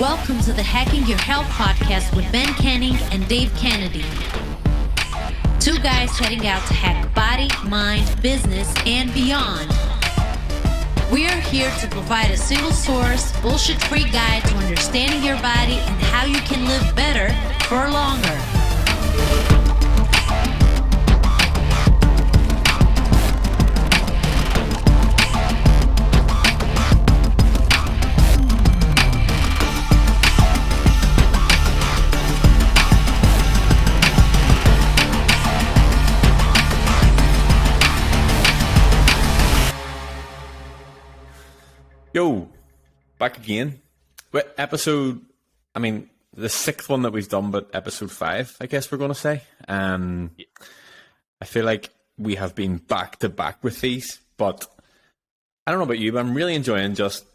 Welcome to the Hacking Your Health podcast with Ben Canning and Dave Kennedy. Two guys heading out to hack body, mind, business, and beyond. We are here to provide a single source, bullshit-free guide to understanding your body and how you can live better for longer. Yo, back again with episode, the sixth one that we've done, but episode 5, I guess we're going to say. I feel like we have been back to back with these, but I don't know about you, but I'm really enjoying just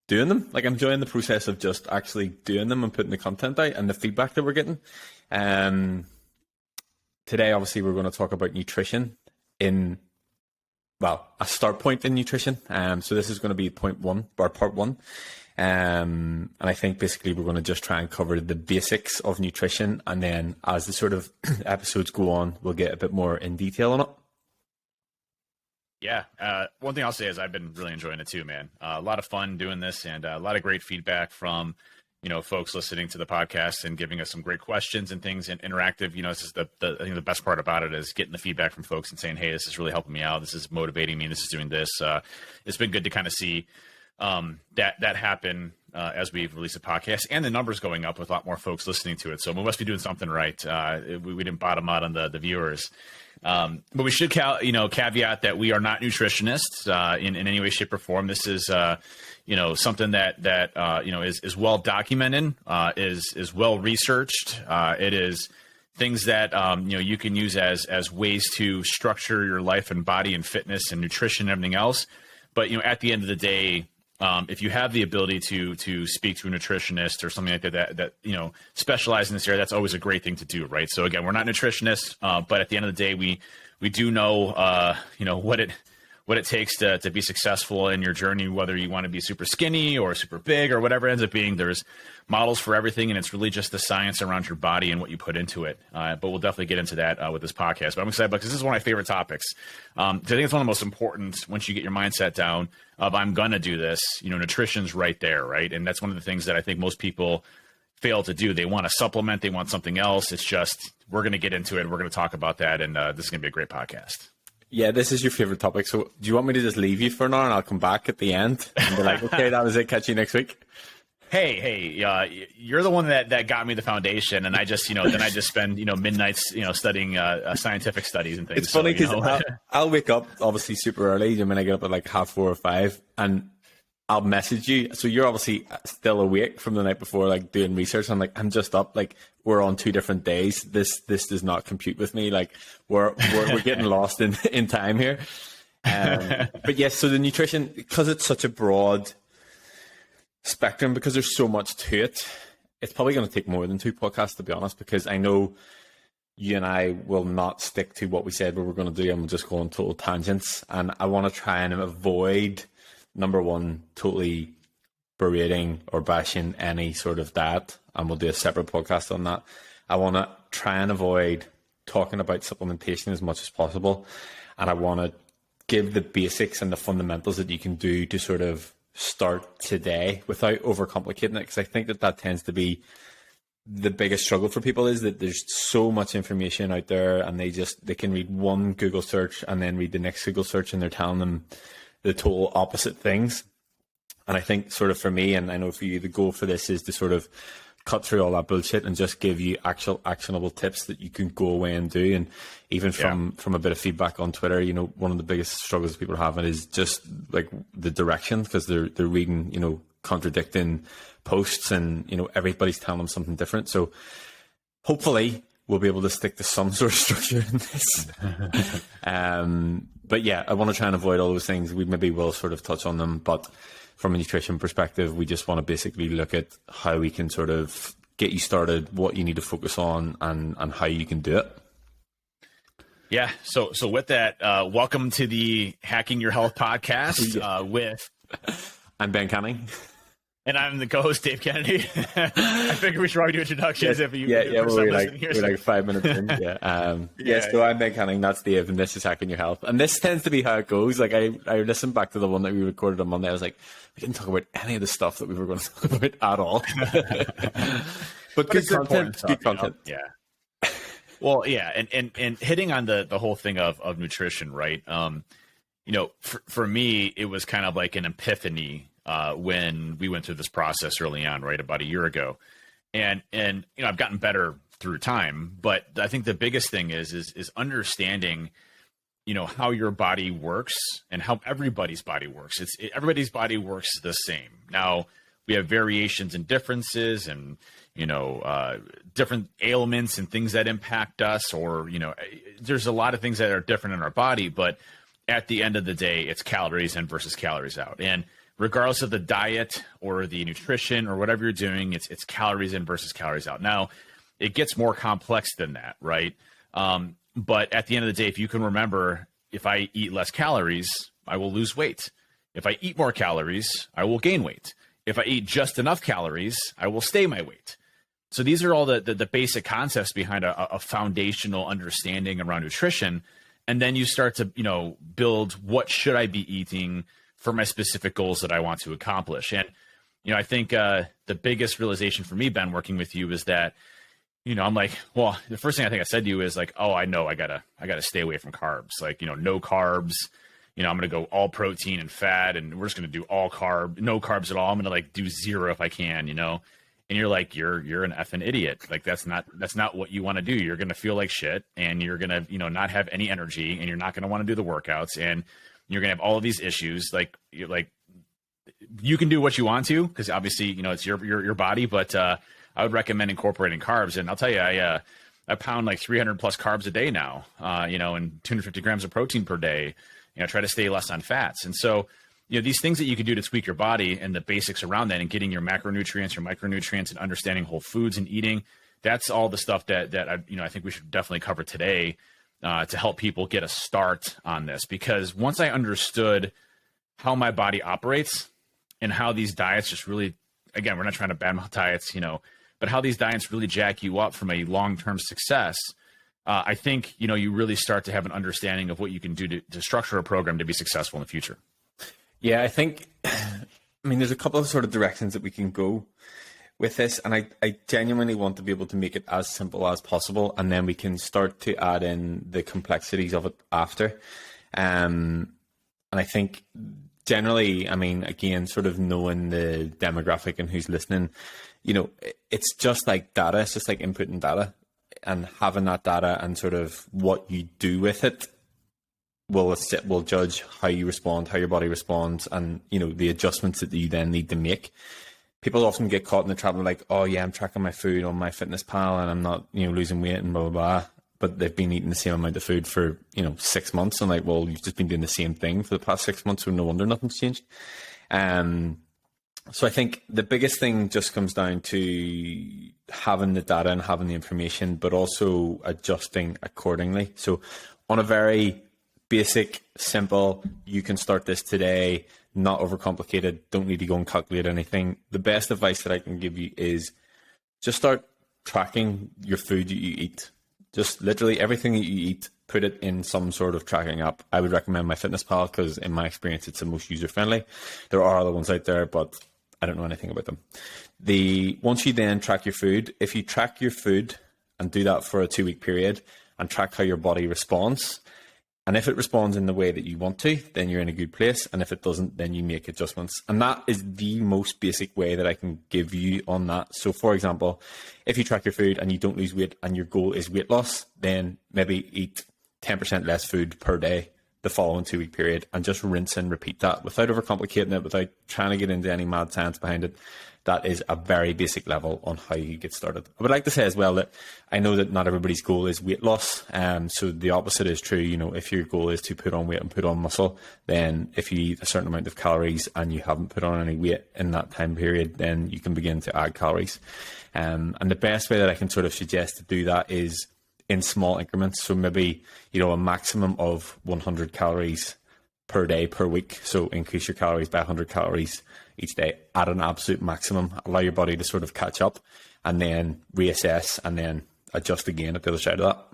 doing them. Like, I'm enjoying the process of just actually doing them and putting the content out and the feedback that we're getting. Today, obviously, we're going to talk about nutrition a start point in nutrition. So this is going to be part one. And I think basically we're going to just try and cover the basics of nutrition. And then as the sort of episodes go on, we'll get a bit more in detail on it. Yeah. One thing I'll say is I've been really enjoying it too, man. A lot of fun doing this and a lot of great feedback from, folks listening to the podcast and giving us some great questions and things and interactive. This is I think the best part about it is getting the feedback from folks and saying, hey, this is really helping me out. This is motivating me. This is doing this. It's been good to kind of see that happen as we've released a podcast and the numbers going up with a lot more folks listening to it. So we must be doing something right. We didn't bottom out on the viewers. But we should caveat that we are not nutritionists in any way, shape, or form. This is something that is well documented, is well researched. It is things that you can use as ways to structure your life and body and fitness and nutrition and everything else. But at the end of the day, if you have the ability to speak to a nutritionist or something like that specialize in this area, that's always a great thing to do, right? So again, we're not nutritionists, but at the end of the day, we do know what it takes to be successful in your journey, whether you want to be super skinny or super big or whatever it ends up being. There's models for everything, and it's really just the science around your body and what you put into it. But we'll definitely get into that with this podcast. But I'm excited because this is one of my favorite topics. I think it's one of the most important once you get your mindset down of I'm going to do this. Nutrition's right there, right? And that's one of the things that I think most people fail to do. They want to supplement. They want something else. It's just we're going to get into it. We're going to talk about that, and this is going to be a great podcast. Yeah, this is your favorite topic. So do you want me to just leave you for an hour and I'll come back at the end and be like, okay, that was it. Catch you next week. Hey, you're the one that got me the foundation, and I just, then I just spend, midnights, studying scientific studies and things. It's funny because I'll wake up obviously super early. I get up at like 4:30 or 5, and I'll message you. So you're obviously still awake from the night before, like doing research. I'm like, I'm just up. Like, we're on 2 different days. This does not compute with me. Like, we're getting lost in time here. But yes, so the nutrition, because it's such a broad spectrum, because there's so much to it, it's probably going to take more than 2 podcasts, to be honest, because I know you and I will not stick to what we said we were going to do, and we'll just go on total tangents. And I want to try and avoid, number one, totally berating or bashing any sort of diet, and we'll do a separate podcast on that. I want to try and avoid talking about supplementation as much as possible, and I want to give the basics and the fundamentals that you can do to sort of start today without overcomplicating it, because I think that tends to be the biggest struggle for people, is that there's so much information out there, and they can read one Google search and then read the next Google search, and they're telling them the total opposite things. And I think sort of for me, and I know for you, the goal for this is to sort of cut through all that bullshit and just give you actual actionable tips that you can go away and do. And even from a bit of feedback on Twitter, one of the biggest struggles people are having is just like the direction, because they're reading, contradicting posts, and, everybody's telling them something different. So hopefully we'll be able to stick to some sort of structure in this. But yeah, I want to try and avoid all those things. We maybe will sort of touch on them, but from a nutrition perspective, we just want to basically look at how we can sort of get you started, what you need to focus on, and how you can do it. Yeah. So with that, welcome to the Hacking Your Health podcast with... I'm Ben Canning. And I'm the co-host, Dave Kennedy. I figured we should probably do introductions if you. We're like 5 minutes in. So I'm Ben Canning, that's Dave, and this is Hacking Your Health. And this tends to be how it goes. Like I listened back to the one that we recorded on Monday. I was like, we didn't talk about any of the stuff that we were going to talk about at all. but good content. Good content. Yeah. Well, yeah, and hitting on the whole thing of nutrition, right? For me, it was kind of like an epiphany when we went through this process early on, right, about a year ago, and I've gotten better through time, but I think the biggest thing is understanding, how your body works and how everybody's body works. Everybody's body works the same. Now we have variations and differences, and different ailments and things that impact us, or there's a lot of things that are different in our body, but at the end of the day, it's calories in versus calories out. And regardless of the diet or the nutrition or whatever you're doing, it's calories in versus calories out. Now, it gets more complex than that, right? But at the end of the day, if you can remember, if I eat less calories, I will lose weight. If I eat more calories, I will gain weight. If I eat just enough calories, I will stay my weight. So these are all the basic concepts behind a foundational understanding around nutrition. And then you start to, build what should I be eating for my specific goals that I want to accomplish. And, I think the biggest realization for me, Ben, working with you is that, I'm like, well, the first thing I think I said to you is like, oh, I know I gotta stay away from carbs. Like, no carbs, I'm going to go all protein and fat, and we're just going to do all no carbs at all. I'm going to like do zero if I can, And you're like, you're an effing idiot. Like that's not what you want to do. You're going to feel like shit, and you're going to, not have any energy, and you're not going to want to do the workouts, and you're going to have all of these issues. Like you can do what you want to, because obviously, it's your body, but, I would recommend incorporating carbs. And I'll tell you, I pound like 300 plus carbs a day now, and 250 grams of protein per day, try to stay less on fats. And so, these things that you can do to tweak your body and the basics around that, and getting your macronutrients, your micronutrients, and understanding whole foods and eating, that's all the stuff that I think we should definitely cover today to help people get a start on this. Because once I understood how my body operates and how these diets just really, again, we're not trying to badmouth diets, but how these diets really jack you up from a long-term success, I think, you really start to have an understanding of what you can do to structure a program to be successful in the future. Yeah, I think, there's a couple of sort of directions that we can go with this, and I genuinely want to be able to make it as simple as possible, and then we can start to add in the complexities of it after. And I think generally, again, sort of knowing the demographic and who's listening, it's just like data. It's just like inputting data, and having that data and sort of what you do with it will judge how you respond, how your body responds, and the adjustments that you then need to make. People often get caught in the trap of like, oh yeah, I'm tracking my food on MyFitnessPal and I'm not losing weight and blah blah blah, but they've been eating the same amount of food for 6 months, and like, well, you've just been doing the same thing for the past 6 months, so no wonder nothing's changed. So I think the biggest thing just comes down to having the data and having the information, but also adjusting accordingly. So on a very basic, simple, you can start this today, not overcomplicated, don't need to go and calculate anything. The best advice that I can give you is just start tracking your food that you eat. Just literally everything that you eat, put it in some sort of tracking app. I would recommend MyFitnessPal because in my experience, it's the most user-friendly. There are other ones out there, but I don't know anything about them. Once you then track your food, if you track your food and do that for a 2-week period and track how your body responds, and if it responds in the way that you want to, then you're in a good place. And if it doesn't, then you make adjustments. And that is the most basic way that I can give you on that. So for example, if you track your food and you don't lose weight and your goal is weight loss, then maybe eat 10% less food per day the following 2-week period, and just rinse and repeat that without overcomplicating it, without trying to get into any mad science behind it. That is a very basic level on how you get started. I would like to say as well that I know that not everybody's goal is weight loss. So the opposite is true. If your goal is to put on weight and put on muscle, then if you eat a certain amount of calories and you haven't put on any weight in that time period, then you can begin to add calories. And the best way that I can sort of suggest to do that is in small increments. So maybe, a maximum of 100 calories per day, per week. So increase your calories by 100 calories each day at an absolute maximum. Allow your body to sort of catch up and then reassess and then adjust again at the other side of that.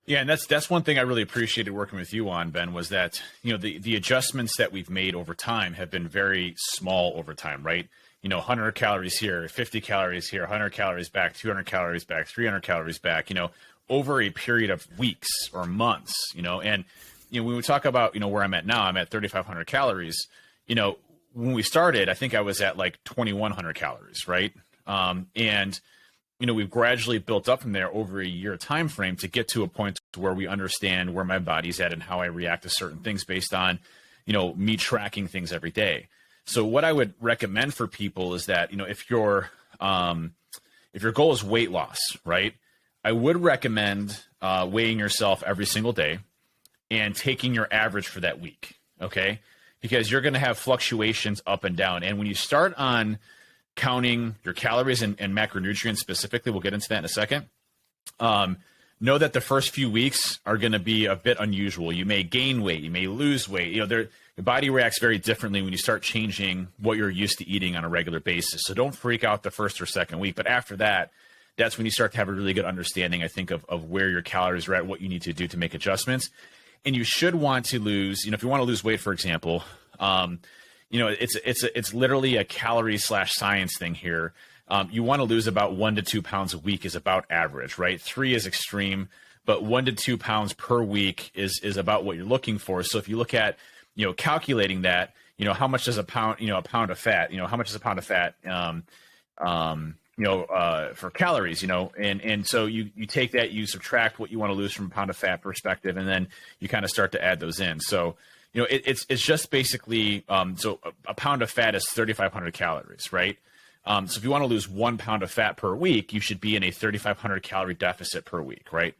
Yeah, and that's one thing I really appreciated working with you on, Ben, was that, you know, the adjustments that we've made over time have been very small over time, right? You know, 100 calories here, 50 calories here, 100 calories back, 200 calories back, 300 calories back, you know, over a period of weeks or months, you know. And, you know, when we talk about, you know, where I'm at now, I'm at 3,500 calories. You know, when we started, I think I was at like 2,100 calories, right? And you know, we've gradually built up from there over a year time frame to get to a point where we understand where my body's at and how I react to certain things based on, you know, me tracking things every day. So what I would recommend for people is that, you know, if your goal is weight loss, right, I would recommend weighing yourself every single day and taking your average for that week, okay? Because you're going to have fluctuations up and down. And when you start on counting your calories and macronutrients specifically, we'll get into that in a second, know that the first few weeks are going to be a bit unusual. You may gain weight, you may lose weight. You know, your body reacts very differently when you start changing what you're used to eating on a regular basis. So don't freak out the first or second week. But after that, that's when you start to have a really good understanding, I think, of where your calories are at, what you need to do to make adjustments. And you should want to lose, you know, if you want to lose weight, for example, you know, it's literally a calorie / science thing here. You want to lose about 1 to 2 pounds a week is about average, right? 3 is extreme, but 1 to 2 pounds per week is about what you're looking for. So if you look at, you know, calculating that, you know, how much does a pound of fat, you know, how much is a pound of fat, for calories, you know, and so you take that, you subtract what you want to lose from a pound of fat perspective, and then you kind of start to add those in. So, you know, it's just basically, so a pound of fat is 3,500 calories, right? So if you want to lose 1 pound of fat per week, you should be in a 3,500 calorie deficit per week, right?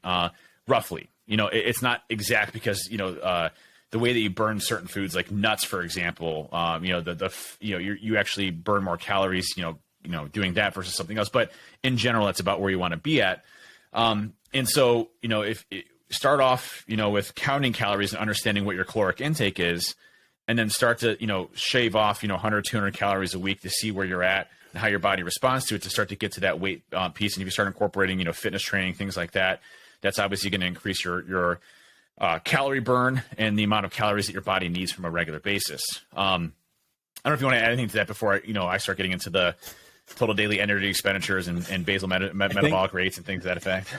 Roughly, you know, it's not exact because, you know, the way that you burn certain foods like nuts, for example, you know, you actually burn more calories, you know, doing that versus something else. But in general, that's about where you want to be at. And so, you know, start off, you know, with counting calories and understanding what your caloric intake is, and then start to, you know, shave off, you know, 100, 200 calories a week to see where you're at and how your body responds to it to start to get to that weight piece. And if you start incorporating, you know, fitness training, things like that, that's obviously going to increase your calorie burn and the amount of calories that your body needs from a regular basis. I don't know if you want to add anything to that before I start getting into the total daily energy expenditures and basal metabolic rates and things to that effect.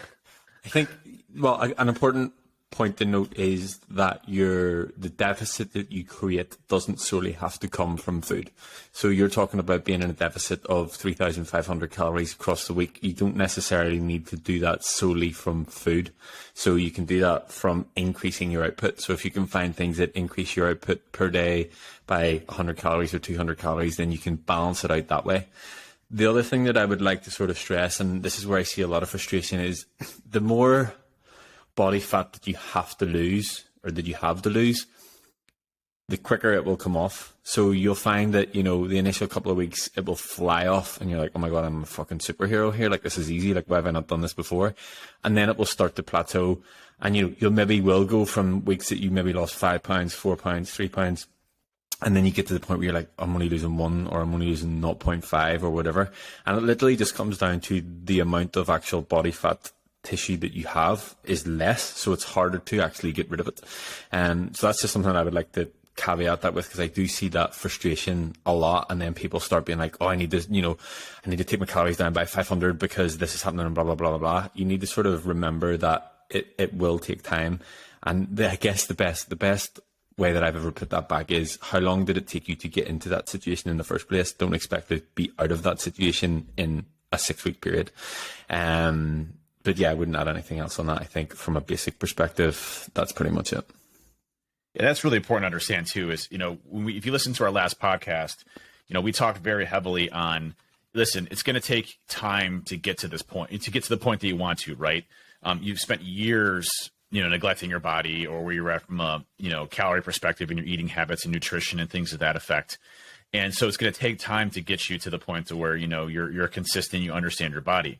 I think, well, an important point to note is that the deficit that you create doesn't solely have to come from food. So you're talking about being in a deficit of 3,500 calories across the week. You don't necessarily need to do that solely from food. So you can do that from increasing your output. So if you can find things that increase your output per day by 100 calories or 200 calories, then you can balance it out that way. The other thing that I would like to sort of stress, and this is where I see a lot of frustration, is the more body fat that you have to lose or that you have to lose, the quicker it will come off. So you'll find that, you know, the initial couple of weeks, it will fly off and you're like, oh my God, I'm a fucking superhero here. Like, this is easy. Like, why have I not done this before? And then it will start to plateau, and you'll maybe will go from weeks that you maybe lost 5 pounds, 4 pounds, 3 pounds. And then you get to the point where you're like, I'm only losing 1 or I'm only losing 0.5 or whatever. And it literally just comes down to the amount of actual body fat tissue that you have is less. So it's harder to actually get rid of it. And so that's just something I would like to caveat that with, because I do see that frustration a lot. And then people start being like, oh, I need this, you know, I need to take my calories down by 500 because this is happening and blah, blah, blah, blah, blah. You need to sort of remember that it will take time. And I guess the best way that I've ever put that back is, how long did it take you to get into that situation in the first place? Don't expect to be out of that situation in a 6-week period. But yeah, I wouldn't add anything else on that. I think from a basic perspective, that's pretty much it. Yeah, that's really important to understand too, is, you know, if you listen to our last podcast, you know, we talked very heavily on, listen, it's going to take time to get to this point, to get to the point that you want to, right? You've spent years, you know, neglecting your body, or where you're at from a, you know, calorie perspective and your eating habits and nutrition and things of that effect. And so it's going to take time to get you to the point to where, you know, you're consistent, you understand your body.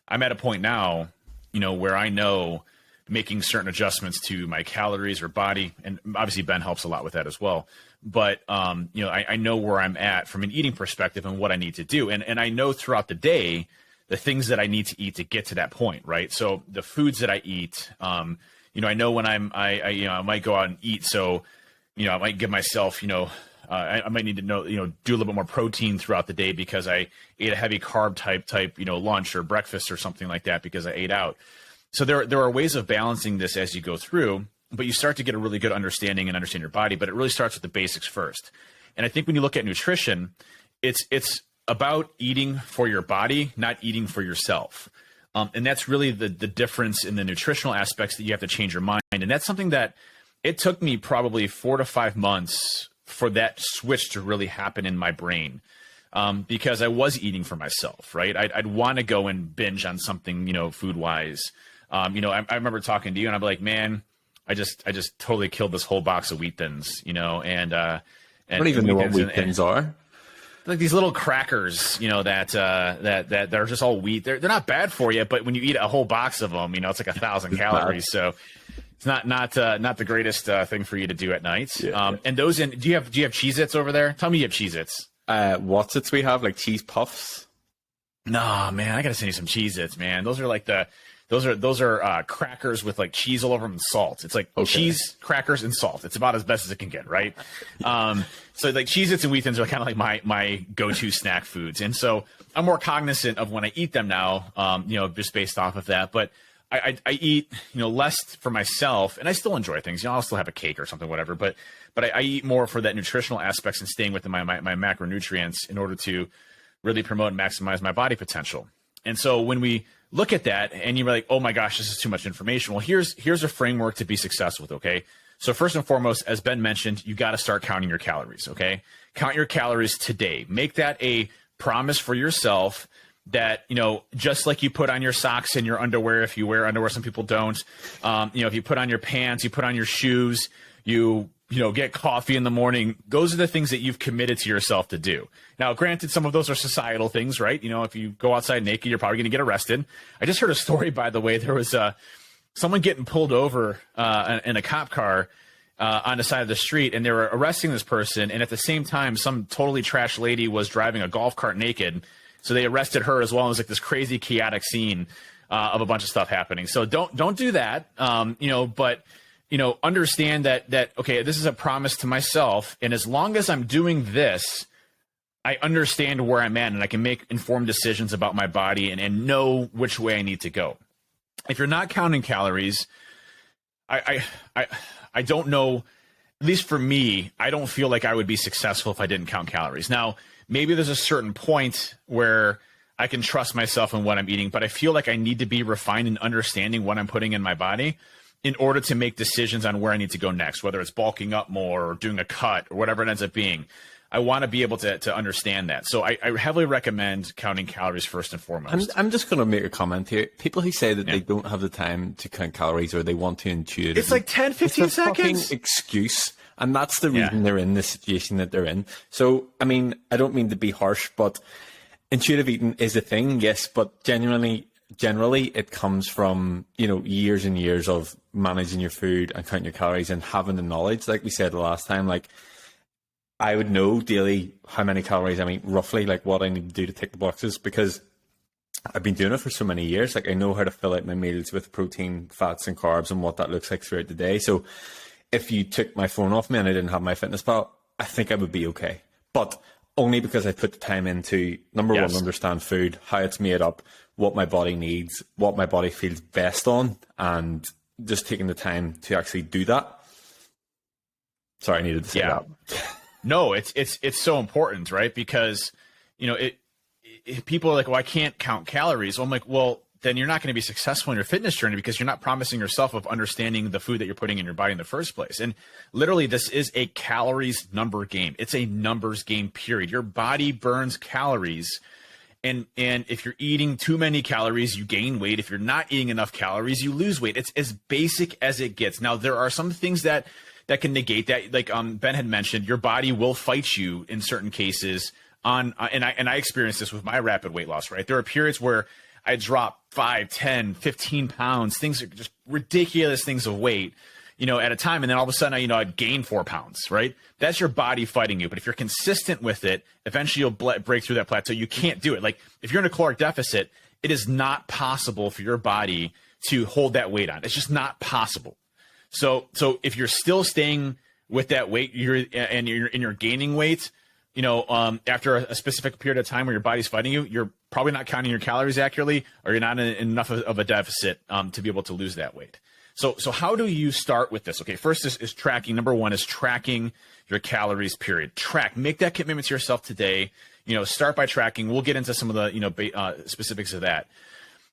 I'm at a point now, you know, where I know making certain adjustments to my calories or body. And obviously Ben helps a lot with that as well. But, I know where I'm at from an eating perspective and what I need to do. And I know throughout the day, the things that I need to eat to get to that point, right? So the foods that I eat, I know when I might go out and eat. So, I might give myself, I might need to do a little bit more protein throughout the day because I ate a heavy carb type, lunch or breakfast or something like that because I ate out. So there are ways of balancing this as you go through, but you start to get a really good understanding and understand your body, but it really starts with the basics first. And I think when you look at nutrition, it's about eating for your body, not eating for yourself. And that's really the difference in the nutritional aspects that you have to change your mind. And that's something that it took me probably 4 to 5 months for that switch to really happen in my brain, because I was eating for myself, right? I'd want to go and binge on something, food wise. I remember talking to you and I'd be like, man, I just totally killed this whole box of Wheat Thins, and I don't even know what Wheat Thins are. Like these little crackers, that are just all wheat. They're not bad for you, but when you eat a whole box of them, it's like 1,000 calories. So it's not the greatest thing for you to do at night. Yeah. And those do you have Cheez-Its over there? Tell me you have Cheez-Its. What's-Its we have, like cheese puffs? No, man, I gotta send you some Cheez-Its, man. Those are like those are crackers with like cheese all over them and salt. It's like cheese, crackers, and salt. It's about as best as it can get, right? So like Cheez-Its and Wheat Thins are kind of like my go-to snack foods. And so I'm more cognizant of when I eat them now, just based off of that. But I eat, less for myself, and I still enjoy things. I'll still have a cake or something, whatever. But I eat more for that nutritional aspects and staying within my macronutrients in order to really promote and maximize my body potential. And so when we look at that and you're like, oh my gosh, this is too much information. Well, here's a framework to be successful with, okay? So first and foremost, as Ben mentioned, you got to start counting your calories, okay? Count your calories today. Make that a promise for yourself that, just like you put on your socks and your underwear, if you wear underwear, some people don't, if you put on your pants, you put on your shoes, you get coffee in the morning. Those are the things that you've committed to yourself to do. Now, granted, some of those are societal things, right? If you go outside naked, you're probably going to get arrested. I just heard a story, by the way. There was someone getting pulled over in a cop car on the side of the street, and they were arresting this person. And at the same time, some totally trash lady was driving a golf cart naked. So they arrested her as well. It was like this crazy chaotic scene of a bunch of stuff happening. So don't do that. But understand that, okay, this is a promise to myself. And as long as I'm doing this, I understand where I'm at and I can make informed decisions about my body and know which way I need to go. If you're not counting calories, I don't know, at least for me, I don't feel like I would be successful if I didn't count calories. Now, maybe there's a certain point where I can trust myself in what I'm eating, but I feel like I need to be refined in understanding what I'm putting in my body in order to make decisions on where I need to go next, whether it's bulking up more or doing a cut or whatever it ends up being. I want to be able to understand that. So I heavily recommend counting calories first and foremost. I'm just going to make a comment here. People who say that they don't have the time to count calories or they want to intuitively. It's like 10, 15 it's a seconds. Fucking excuse. And that's the reason they're in the situation that they're in. So, I mean, I don't mean to be harsh, but intuitive eating is a thing, yes, but generally it comes from, years and years of managing your food and counting your calories and having the knowledge. Like we said the last time, like I would know daily how many calories I eat, roughly, like what I need to do to tick the boxes, because I've been doing it for so many years. Like I know how to fill out my meals with protein, fats and carbs and what that looks like throughout the day. So if you took my phone off me and I didn't have my fitness pal, I think I would be okay. But only because I put the time into, number one, understand food, how it's made up, what my body needs, what my body feels best on, and just taking the time to actually do that. Sorry, I needed to say that. No, it's so important, right? Because, people are like, well, I can't count calories. Well, I'm like, well, then you're not going to be successful in your fitness journey because you're not promising yourself of understanding the food that you're putting in your body in the first place. And literally, this is a calories number game. It's a numbers game, period. Your body burns calories. And if you're eating too many calories, you gain weight. If you're not eating enough calories, you lose weight. It's as basic as it gets. Now, there are some things that can negate that. Like Ben had mentioned, your body will fight you in certain cases. And I experienced this with my rapid weight loss, right? There are periods where I drop 5, 10, 15 pounds. Things are just ridiculous things of weight, at a time. And then all of a sudden, I'd gain 4 pounds, right? That's your body fighting you. But if you're consistent with it, eventually you'll break through that plateau. You can't do it. Like if you're in a caloric deficit, it is not possible for your body to hold that weight on. It's just not possible. So if you're still staying with that weight, you're gaining weight, after a specific period of time where your body's fighting you, you're probably not counting your calories accurately, or you're not in enough of a deficit to be able to lose that weight. So how do you start with this? Okay, first is tracking. Number one is tracking your calories, period. Make that commitment to yourself today. Start by tracking. We'll get into some of the, specifics of that.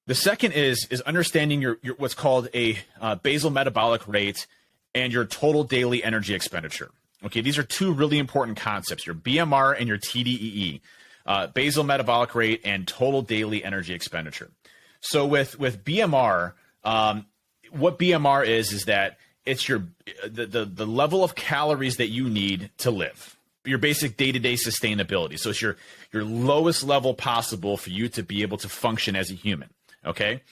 The second is understanding your what's called a basal metabolic rate and your total daily energy expenditure. Okay, these are two really important concepts, your BMR and your TDEE, basal metabolic rate and total daily energy expenditure. So with BMR, what BMR is that it's the level of calories that you need to live, your basic day-to-day sustainability. So it's your lowest level possible for you to be able to function as a human, okay?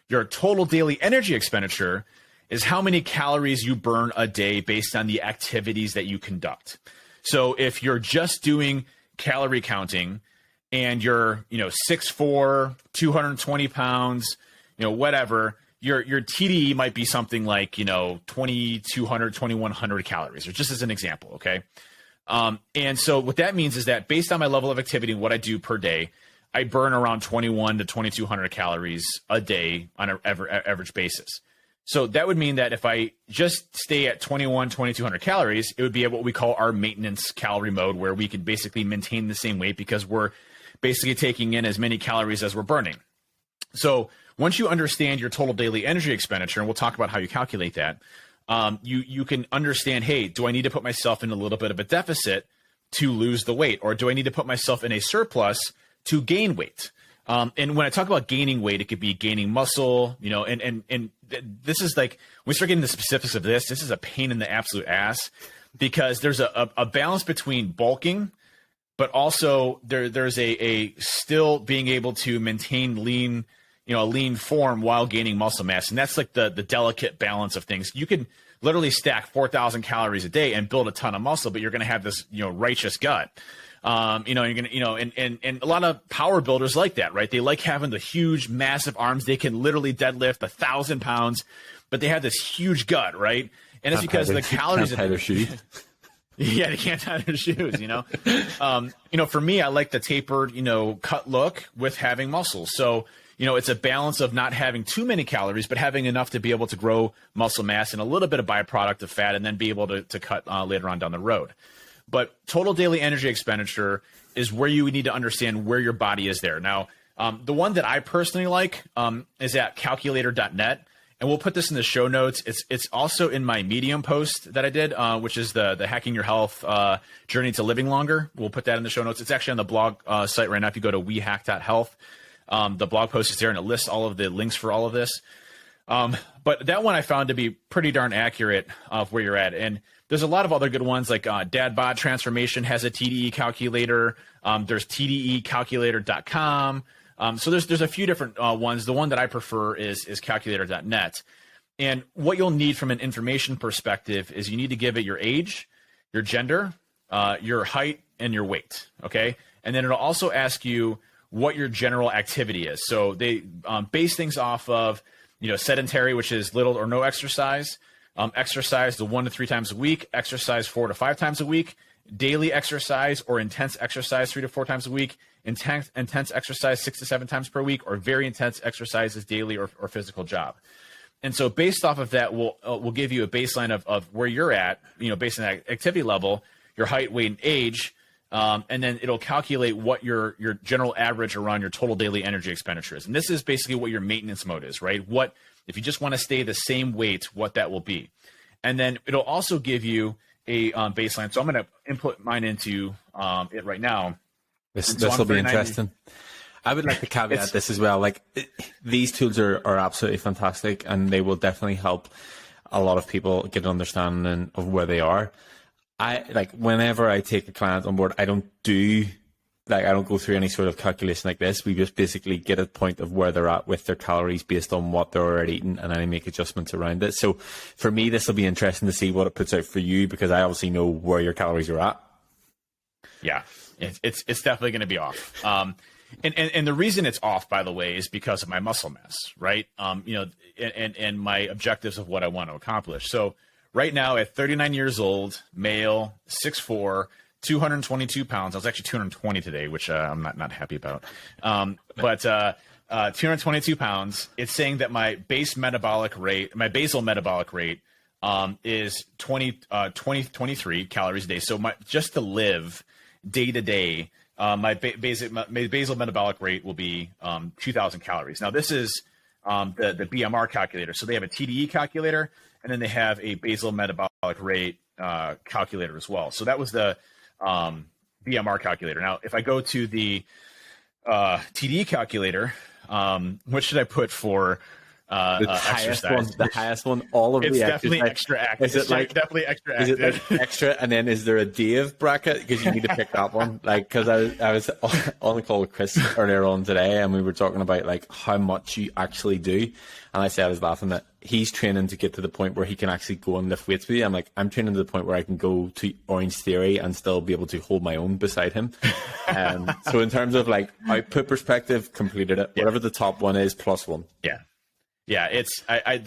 Your total daily energy expenditure is how many calories you burn a day based on the activities that you conduct. So if you're just doing calorie counting and you're, 6'4", 220 pounds, whatever, your TDE might be something like, 2,200, 2,100 calories, or just as an example, okay? And so what that means is that based on my level of activity and what I do per day, I burn around 21 to 2,200 calories a day on an average basis. So that would mean that if I just stay at 21, 2,200 calories, it would be what we call our maintenance calorie mode, where we can basically maintain the same weight because we're basically taking in as many calories as we're burning. So once you understand your total daily energy expenditure, and we'll talk about how you calculate that, you can understand, hey, do I need to put myself in a little bit of a deficit to lose the weight? Or do I need to put myself in a surplus to gain weight? And when I talk about gaining weight, it could be gaining muscle, and this is like, when we start getting the specifics of this is a pain in the absolute ass, because there's a balance between bulking, but also there's a still being able to maintain lean, a lean form while gaining muscle mass. And that's like the delicate balance of things. You can literally stack 4,000 calories a day and build a ton of muscle, but you're going to have this, righteous gut. You're gonna, and a lot of power builders like that, right? They like having the huge, massive arms. They can literally deadlift 1,000 pounds, but they have this huge gut, right? And it's because the calories. Can't tie their shoe. Yeah, they can't tie their shoes. For me, I like the tapered, cut look with having muscles. So, it's a balance of not having too many calories, but having enough to be able to grow muscle mass and a little bit of byproduct of fat, and then be able to cut later on down the road. But total daily energy expenditure is where you need to understand where your body is there. Now, the one that I personally like is at calculator.net, and we'll put this in the show notes. It's also in my Medium post that I did, which is the Hacking Your Health Journey to Living Longer. We'll put that in the show notes. It's actually on the blog site right now. If you go to wehack.health, the blog post is there, and it lists all of the links for all of this. But that one I found to be pretty darn accurate of where you're at. And there's a lot of other good ones, like Dad Bod Transformation has a TDE calculator. There's tdecalculator.com. So there's a few different ones. The one that I prefer is calculator.net. And what you'll need from an information perspective is you need to give it your age, your gender, your height, and your weight, okay? And then it'll also ask you what your general activity is. So they base things off of, sedentary, which is little or no exercise, exercise the 1 to 3 times a week, exercise 4 to 5 times a week, daily exercise or intense exercise 3 to 4 times a week, intense exercise 6 to 7 times per week, or very intense exercises daily or physical job. And so based off of that, we'll give you a baseline of where you're at, based on that activity level, your height, weight, and age, and then it'll calculate what your general average around your total daily energy expenditure is. And this is basically what your maintenance mode is, right? What if you just want to stay the same weight, what that will be. And then it'll also give you a baseline. So I'm going to input mine into it right now. This will be interesting. I would like to caveat this as well. These tools are absolutely fantastic, and they will definitely help a lot of people get an understanding of where they are. Whenever I take a client on board, I don't do like, I don't go through any sort of calculation like this. We just basically get a point of where they're at with their calories based on what they're already eating, and then I make adjustments around it. So for me, this will be interesting to see what it puts out for you, because I obviously know where your calories are at. Yeah, it's definitely going to be off. And the reason it's off, by the way, is because of my muscle mass, right? And my objectives of what I want to accomplish. So right now at 39 years old, male, 6'4", 222 pounds. I was actually 220 today, which I'm not happy about. But 222 pounds. It's saying that my basal metabolic rate is 23 calories a day. So just to live day to day, my basal metabolic rate will be 2,000 calories. Now this is the BMR calculator. So they have a TDE calculator, and then they have a basal metabolic rate calculator as well. So that was the BMR calculator. Now, if I go to the TDE calculator, what should I put for the exercise? The highest one, all of it's the definitely exercise. extra active. Is it like definitely extra active? Is it like extra, and then is there a Dave bracket? Because you need to pick that one. Like, because I was on the call with Chris earlier on today, and we were talking about like how much you actually do, and I said, I was laughing that he's training to get to the point where he can actually go and lift weights with you. I'm like, I'm training to the point where I can go to Orange Theory and still be able to hold my own beside him. So in terms of like output perspective, completed it. Whatever the top one is, +1. Yeah, it's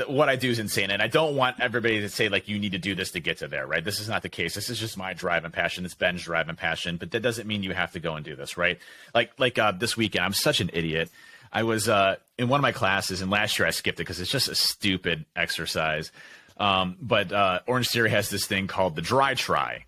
what I do is insane, and I don't want everybody to say like you need to do this to get to there, right? This is not the case. This is just my drive and passion. It's Ben's drive and passion, but that doesn't mean you have to go and do this, right? Like this weekend, I'm such an idiot. I was in one of my classes, and last year I skipped it because it's just a stupid exercise. But Orange Theory has this thing called the dry try.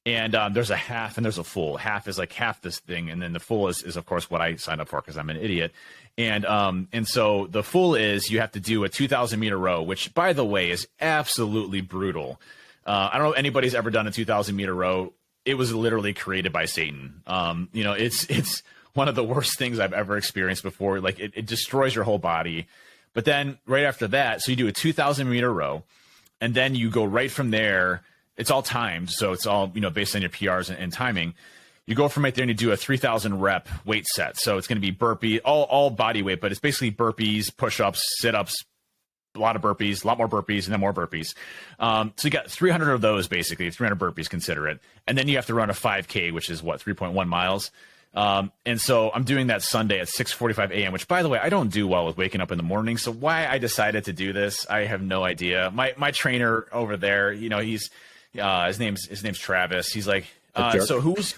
And there's a half and there's a full. Half is like half this thing, and then the full is of course what I signed up for because I'm an idiot. And so the full is you have to do a 2,000 meter row, which by the way is absolutely brutal. I don't know if anybody's ever done a 2,000 meter row. It was literally created by Satan. It's one of the worst things I've ever experienced before. Like it destroys your whole body. But then right after that, so you do a 2,000 meter row, and then you go right from there. It's all timed, so it's all based on your PRs and timing. You go from right there and you do a 3,000 rep weight set. So it's going to be burpee, all body weight, but it's basically burpees, push-ups, sit-ups, a lot of burpees, a lot more burpees, and then more burpees. So you got 300 of those, basically, 300 burpees, consider it. And then you have to run a 5K, which is 3.1 miles. And so I'm doing that Sunday at 6:45 a.m., which, by the way, I don't do well with waking up in the morning. So why I decided to do this, I have no idea. My trainer over there, he's his name's Travis. He's like, so who's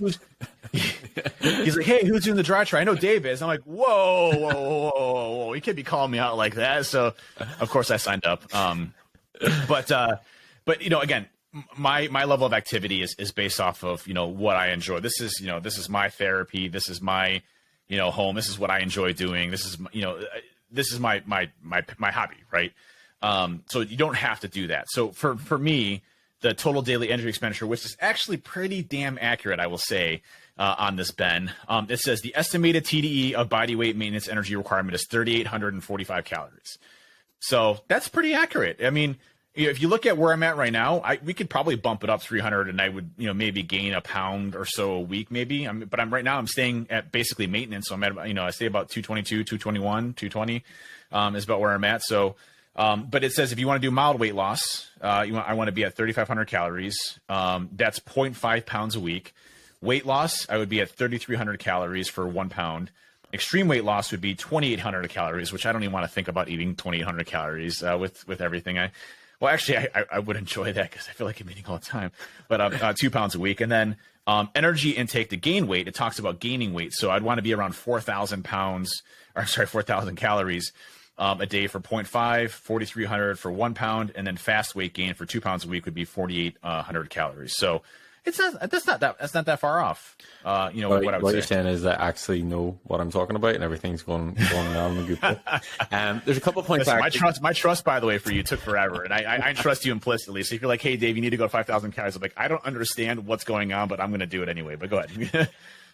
he's like, hey, who's doing the dry try? I know Dave is. I'm like, whoa, you can't be calling me out like that. So of course I signed up. But again, my level of activity is based off of what I enjoy. This is my therapy. This is my home. This is what I enjoy doing. This is my hobby, right? So you don't have to do that. So for me, the total daily energy expenditure, which is actually pretty damn accurate, I will say, on this, Ben. It says the estimated TDE of body weight maintenance energy requirement is 3,845 calories. So that's pretty accurate. I mean, if you look at where I'm at right now, we could probably bump it up 300, and I would, maybe gain a pound or so a week, maybe. But I'm staying at basically maintenance. So I'm at, I stay about 222, 221, 220 is about where I'm at. So. But it says if you want to do mild weight loss, I want to be at 3,500 calories. That's 0.5 pounds a week. Weight loss, I would be at 3,300 calories for 1 pound. Extreme weight loss would be 2,800 calories, which I don't even want to think about eating 2,800 calories with everything. I would enjoy that because I feel like I'm eating all the time. But 2 pounds a week, and then energy intake to gain weight. It talks about gaining weight, so I'd want to be around 4,000 calories. A day for 0.5, 4,300 for 1 pound, and then fast weight gain for 2 pounds a week would be 4,800 calories. So that's not that far off. What I would say. What you're saying is that I actually know what I'm talking about, and everything's going on in the good. There's a couple of points. Listen, my trust, by the way, for you took forever, and I trust you implicitly. So if you're like, hey, Dave, you need to go to 5,000 calories, I'm like, I don't understand what's going on, but I'm going to do it anyway. But go ahead.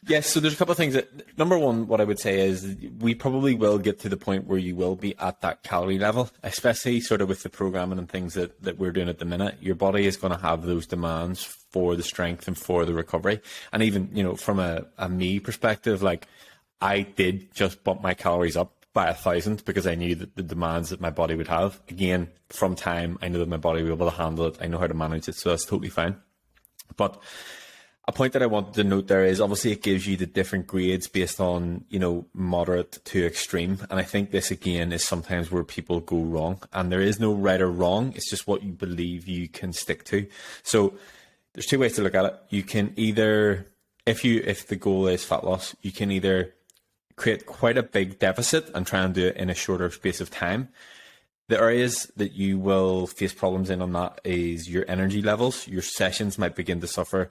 Yes, so there's a couple of things that, number one, what I would say is we probably will get to the point where you will be at that calorie level, especially sort of with the programming and things that we're doing at the minute. Your body is going to have those demands for the strength and for the recovery. And even, you know, from a me perspective, like I did just bump my calories up by 1,000 because I knew that the demands that my body would have. Again, from time, I know that my body will be able to handle it. I know how to manage it, so that's totally fine. But a point that I wanted to note there is obviously it gives you the different grades based on, you know, moderate to extreme. And I think this again is sometimes where people go wrong, and there is no right or wrong. It's just what you believe you can stick to. So there's two ways to look at it. You can either, if the goal is fat loss, you can either create quite a big deficit and try and do it in a shorter space of time. The areas that you will face problems in on that is your energy levels. Your sessions might begin to suffer.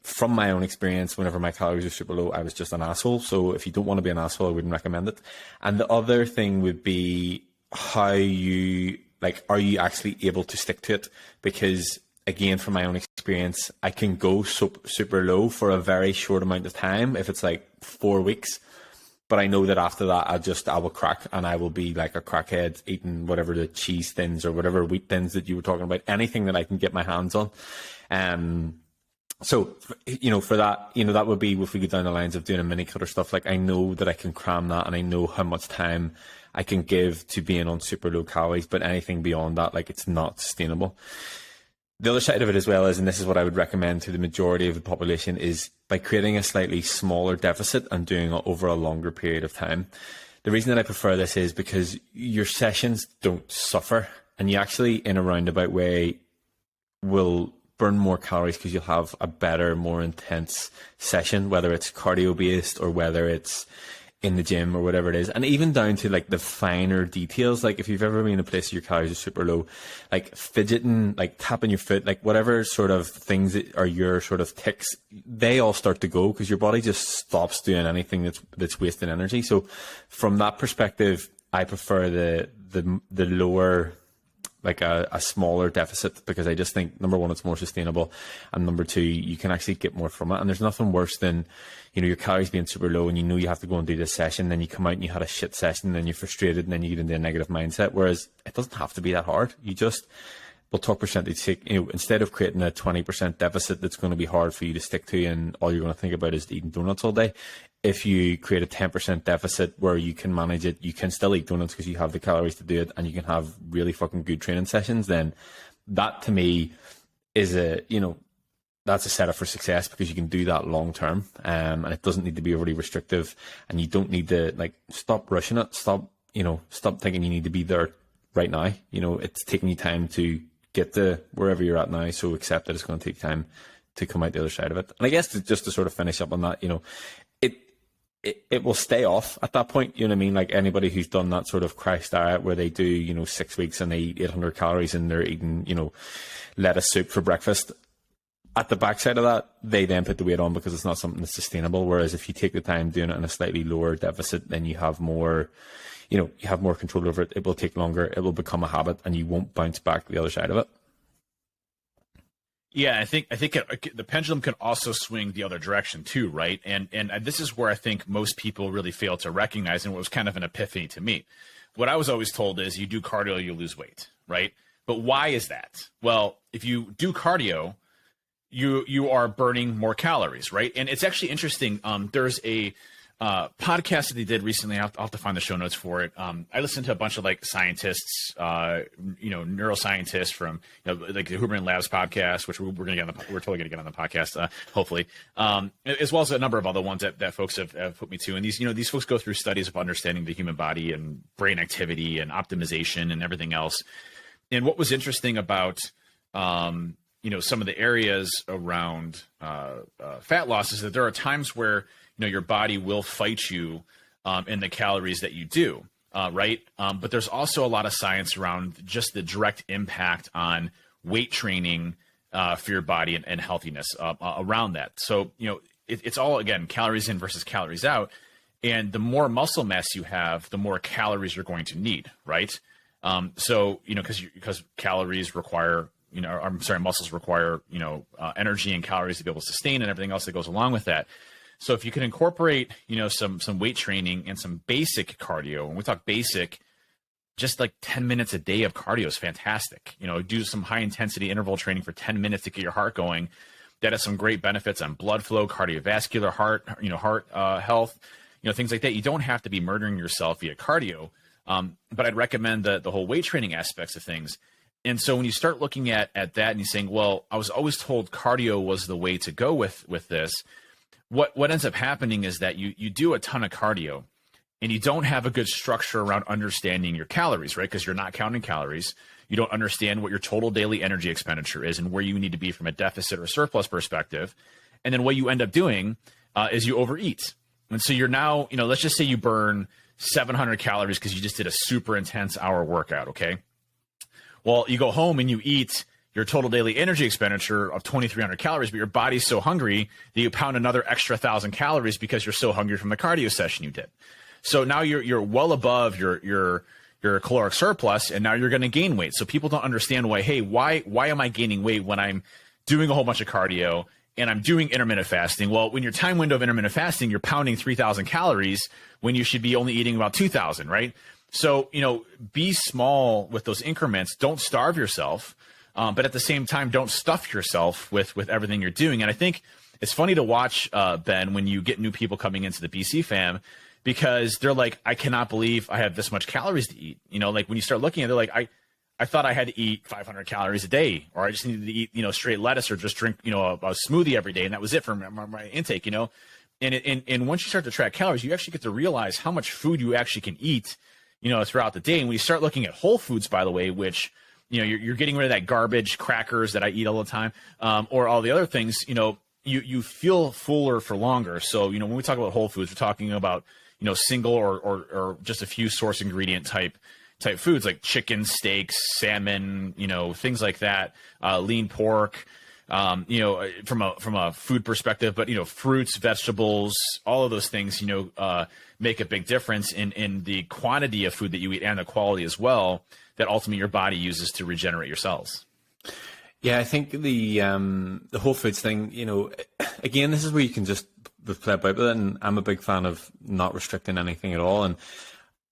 From my own experience, whenever my calories are super low, I was just an asshole. So if you don't want to be an asshole, I wouldn't recommend it. And the other thing would be how you, like, are you actually able to stick to it? Because again, from my own experience, I can go super low for a very short amount of time. If it's like 4 weeks, but I know that after that, I will crack, and I will be like a crackhead eating whatever the cheese thins or whatever wheat thins that you were talking about, anything that I can get my hands on. So, you know, for that, you know, that would be if we go down the lines of doing a mini cut or stuff, like I know that I can cram that, and I know how much time I can give to being on super low calories, but anything beyond that, like, it's not sustainable. The other side of it as well is, and this is what I would recommend to the majority of the population, is by creating a slightly smaller deficit and doing it over a longer period of time. The reason that I prefer this is because your sessions don't suffer, and you actually, in a roundabout way, will burn more calories because you'll have a better, more intense session, whether it's cardio based or whether it's in the gym or whatever it is. And even down to like the finer details, like if you've ever been in a place where your calories are super low, like fidgeting, like tapping your foot, like whatever sort of things that are your sort of tics, they all start to go because your body just stops doing anything that's wasting energy. So from that perspective, I prefer the lower, like a smaller deficit, because I just think, number one, it's more sustainable, and number two, you can actually get more from it. And there's nothing worse than, you know, your calories being super low and you know you have to go and do this session, then you come out and you had a shit session, and then you're frustrated, and then you get into a negative mindset. Whereas it doesn't have to be that hard. You just, we'll talk percentage, you know, instead of creating a 20% deficit that's going to be hard for you to stick to, and all you're going to think about is eating donuts all day, if you create a 10% deficit where you can manage it, you can still eat donuts because you have the calories to do it, and you can have really fucking good training sessions, then that to me is a, you know, that's a setup for success, because you can do that long term, and it doesn't need to be overly restrictive, and you don't need to, like, stop rushing it, stop thinking you need to be there right now. You know, it's taking you time to get to wherever you're at now, so accept that it's going to take time to come out the other side of it. And I guess just to sort of finish up on that, you know, it will stay off at that point. You know what I mean? Like anybody who's done that sort of crash diet where they do, you know, 6 weeks and they eat 800 calories and they're eating, you know, lettuce soup for breakfast. At the backside of that, they then put the weight on because it's not something that's sustainable. Whereas if you take the time doing it in a slightly lower deficit, then you have more, you know, you have more control over it. It will take longer. It will become a habit, and you won't bounce back the other side of it. Yeah, I think the pendulum can also swing the other direction too, right? And this is where I think most people really fail to recognize, and what was kind of an epiphany to me. What I was always told is you do cardio, you lose weight, right? But why is that? Well, if you do cardio, you are burning more calories, right? And it's actually interesting. There's a podcast that they did recently. I'll have to find the show notes for it. I listened to a bunch of like scientists, you know, neuroscientists from, you know, like the Huberman Labs podcast, which we're totally going to get on the podcast, hopefully, as well as a number of other ones that folks have put me to. And these, you know, these folks go through studies of understanding the human body and brain activity and optimization and everything else. And what was interesting about, you know, some of the areas around fat loss is that there are times where, you know, your body will fight you in the calories that you do, right? But there's also a lot of science around just the direct impact on weight training for your body and healthiness around that. So, you know, it's all, again, calories in versus calories out. And the more muscle mass you have, the more calories you're going to need, right? So, you know, because calories require, you know, muscles require, you know, energy and calories to be able to sustain and everything else that goes along with that. So if you can incorporate, some weight training and some basic cardio, when we talk basic, just like 10 minutes a day of cardio is fantastic. Do some high intensity interval training for 10 minutes to get your heart going. That has some great benefits on blood flow, cardiovascular, heart health, things like that. You don't have to be murdering yourself via cardio. But I'd recommend the whole weight training aspects of things. And so when you start looking at that and you're saying, well, I was always told cardio was the way to go with this. What ends up happening is that you do a ton of cardio and you don't have a good structure around understanding your calories, right? Because you're not counting calories. You don't understand what your total daily energy expenditure is and where you need to be from a deficit or surplus perspective. And then what you end up doing is you overeat. And so you're now, let's just say you burn 700 calories because you just did a super intense hour workout, okay? Well, you go home and you eat your total daily energy expenditure of 2,300 calories, but your body's so hungry that you pound another extra 1,000 calories because you're so hungry from the cardio session you did. So now you're well above your caloric surplus, and now you're going to gain weight. So people don't understand why am I gaining weight when I'm doing a whole bunch of cardio and I'm doing intermittent fasting? Well, when your time window of intermittent fasting, you're pounding 3,000 calories when you should be only eating about 2,000, right? So, be small with those increments. Don't starve yourself. But at the same time, don't stuff yourself with everything you're doing. And I think it's funny to watch, Ben, when you get new people coming into the BC fam, because they're like, I cannot believe I have this much calories to eat. Like when you start looking at it, they're like, I thought I had to eat 500 calories a day, or I just needed to eat, straight lettuce or just drink, a smoothie every day. And that was it for my intake, And once you start to track calories, you actually get to realize how much food you actually can eat, throughout the day. And when you start looking at whole foods, by the way, which, you're getting rid of that garbage crackers that I eat all the time, or all the other things, you feel fuller for longer. So, when we talk about whole foods, we're talking about, single or just a few source ingredient type foods like chicken, steaks, salmon, things like that, lean pork, from a food perspective, but, fruits, vegetables, all of those things, make a big difference in the quantity of food that you eat and the quality as well, that ultimately your body uses to regenerate your cells. Yeah, I think the whole foods thing, again, this is where you can just play about with it. And I'm a big fan of not restricting anything at all. And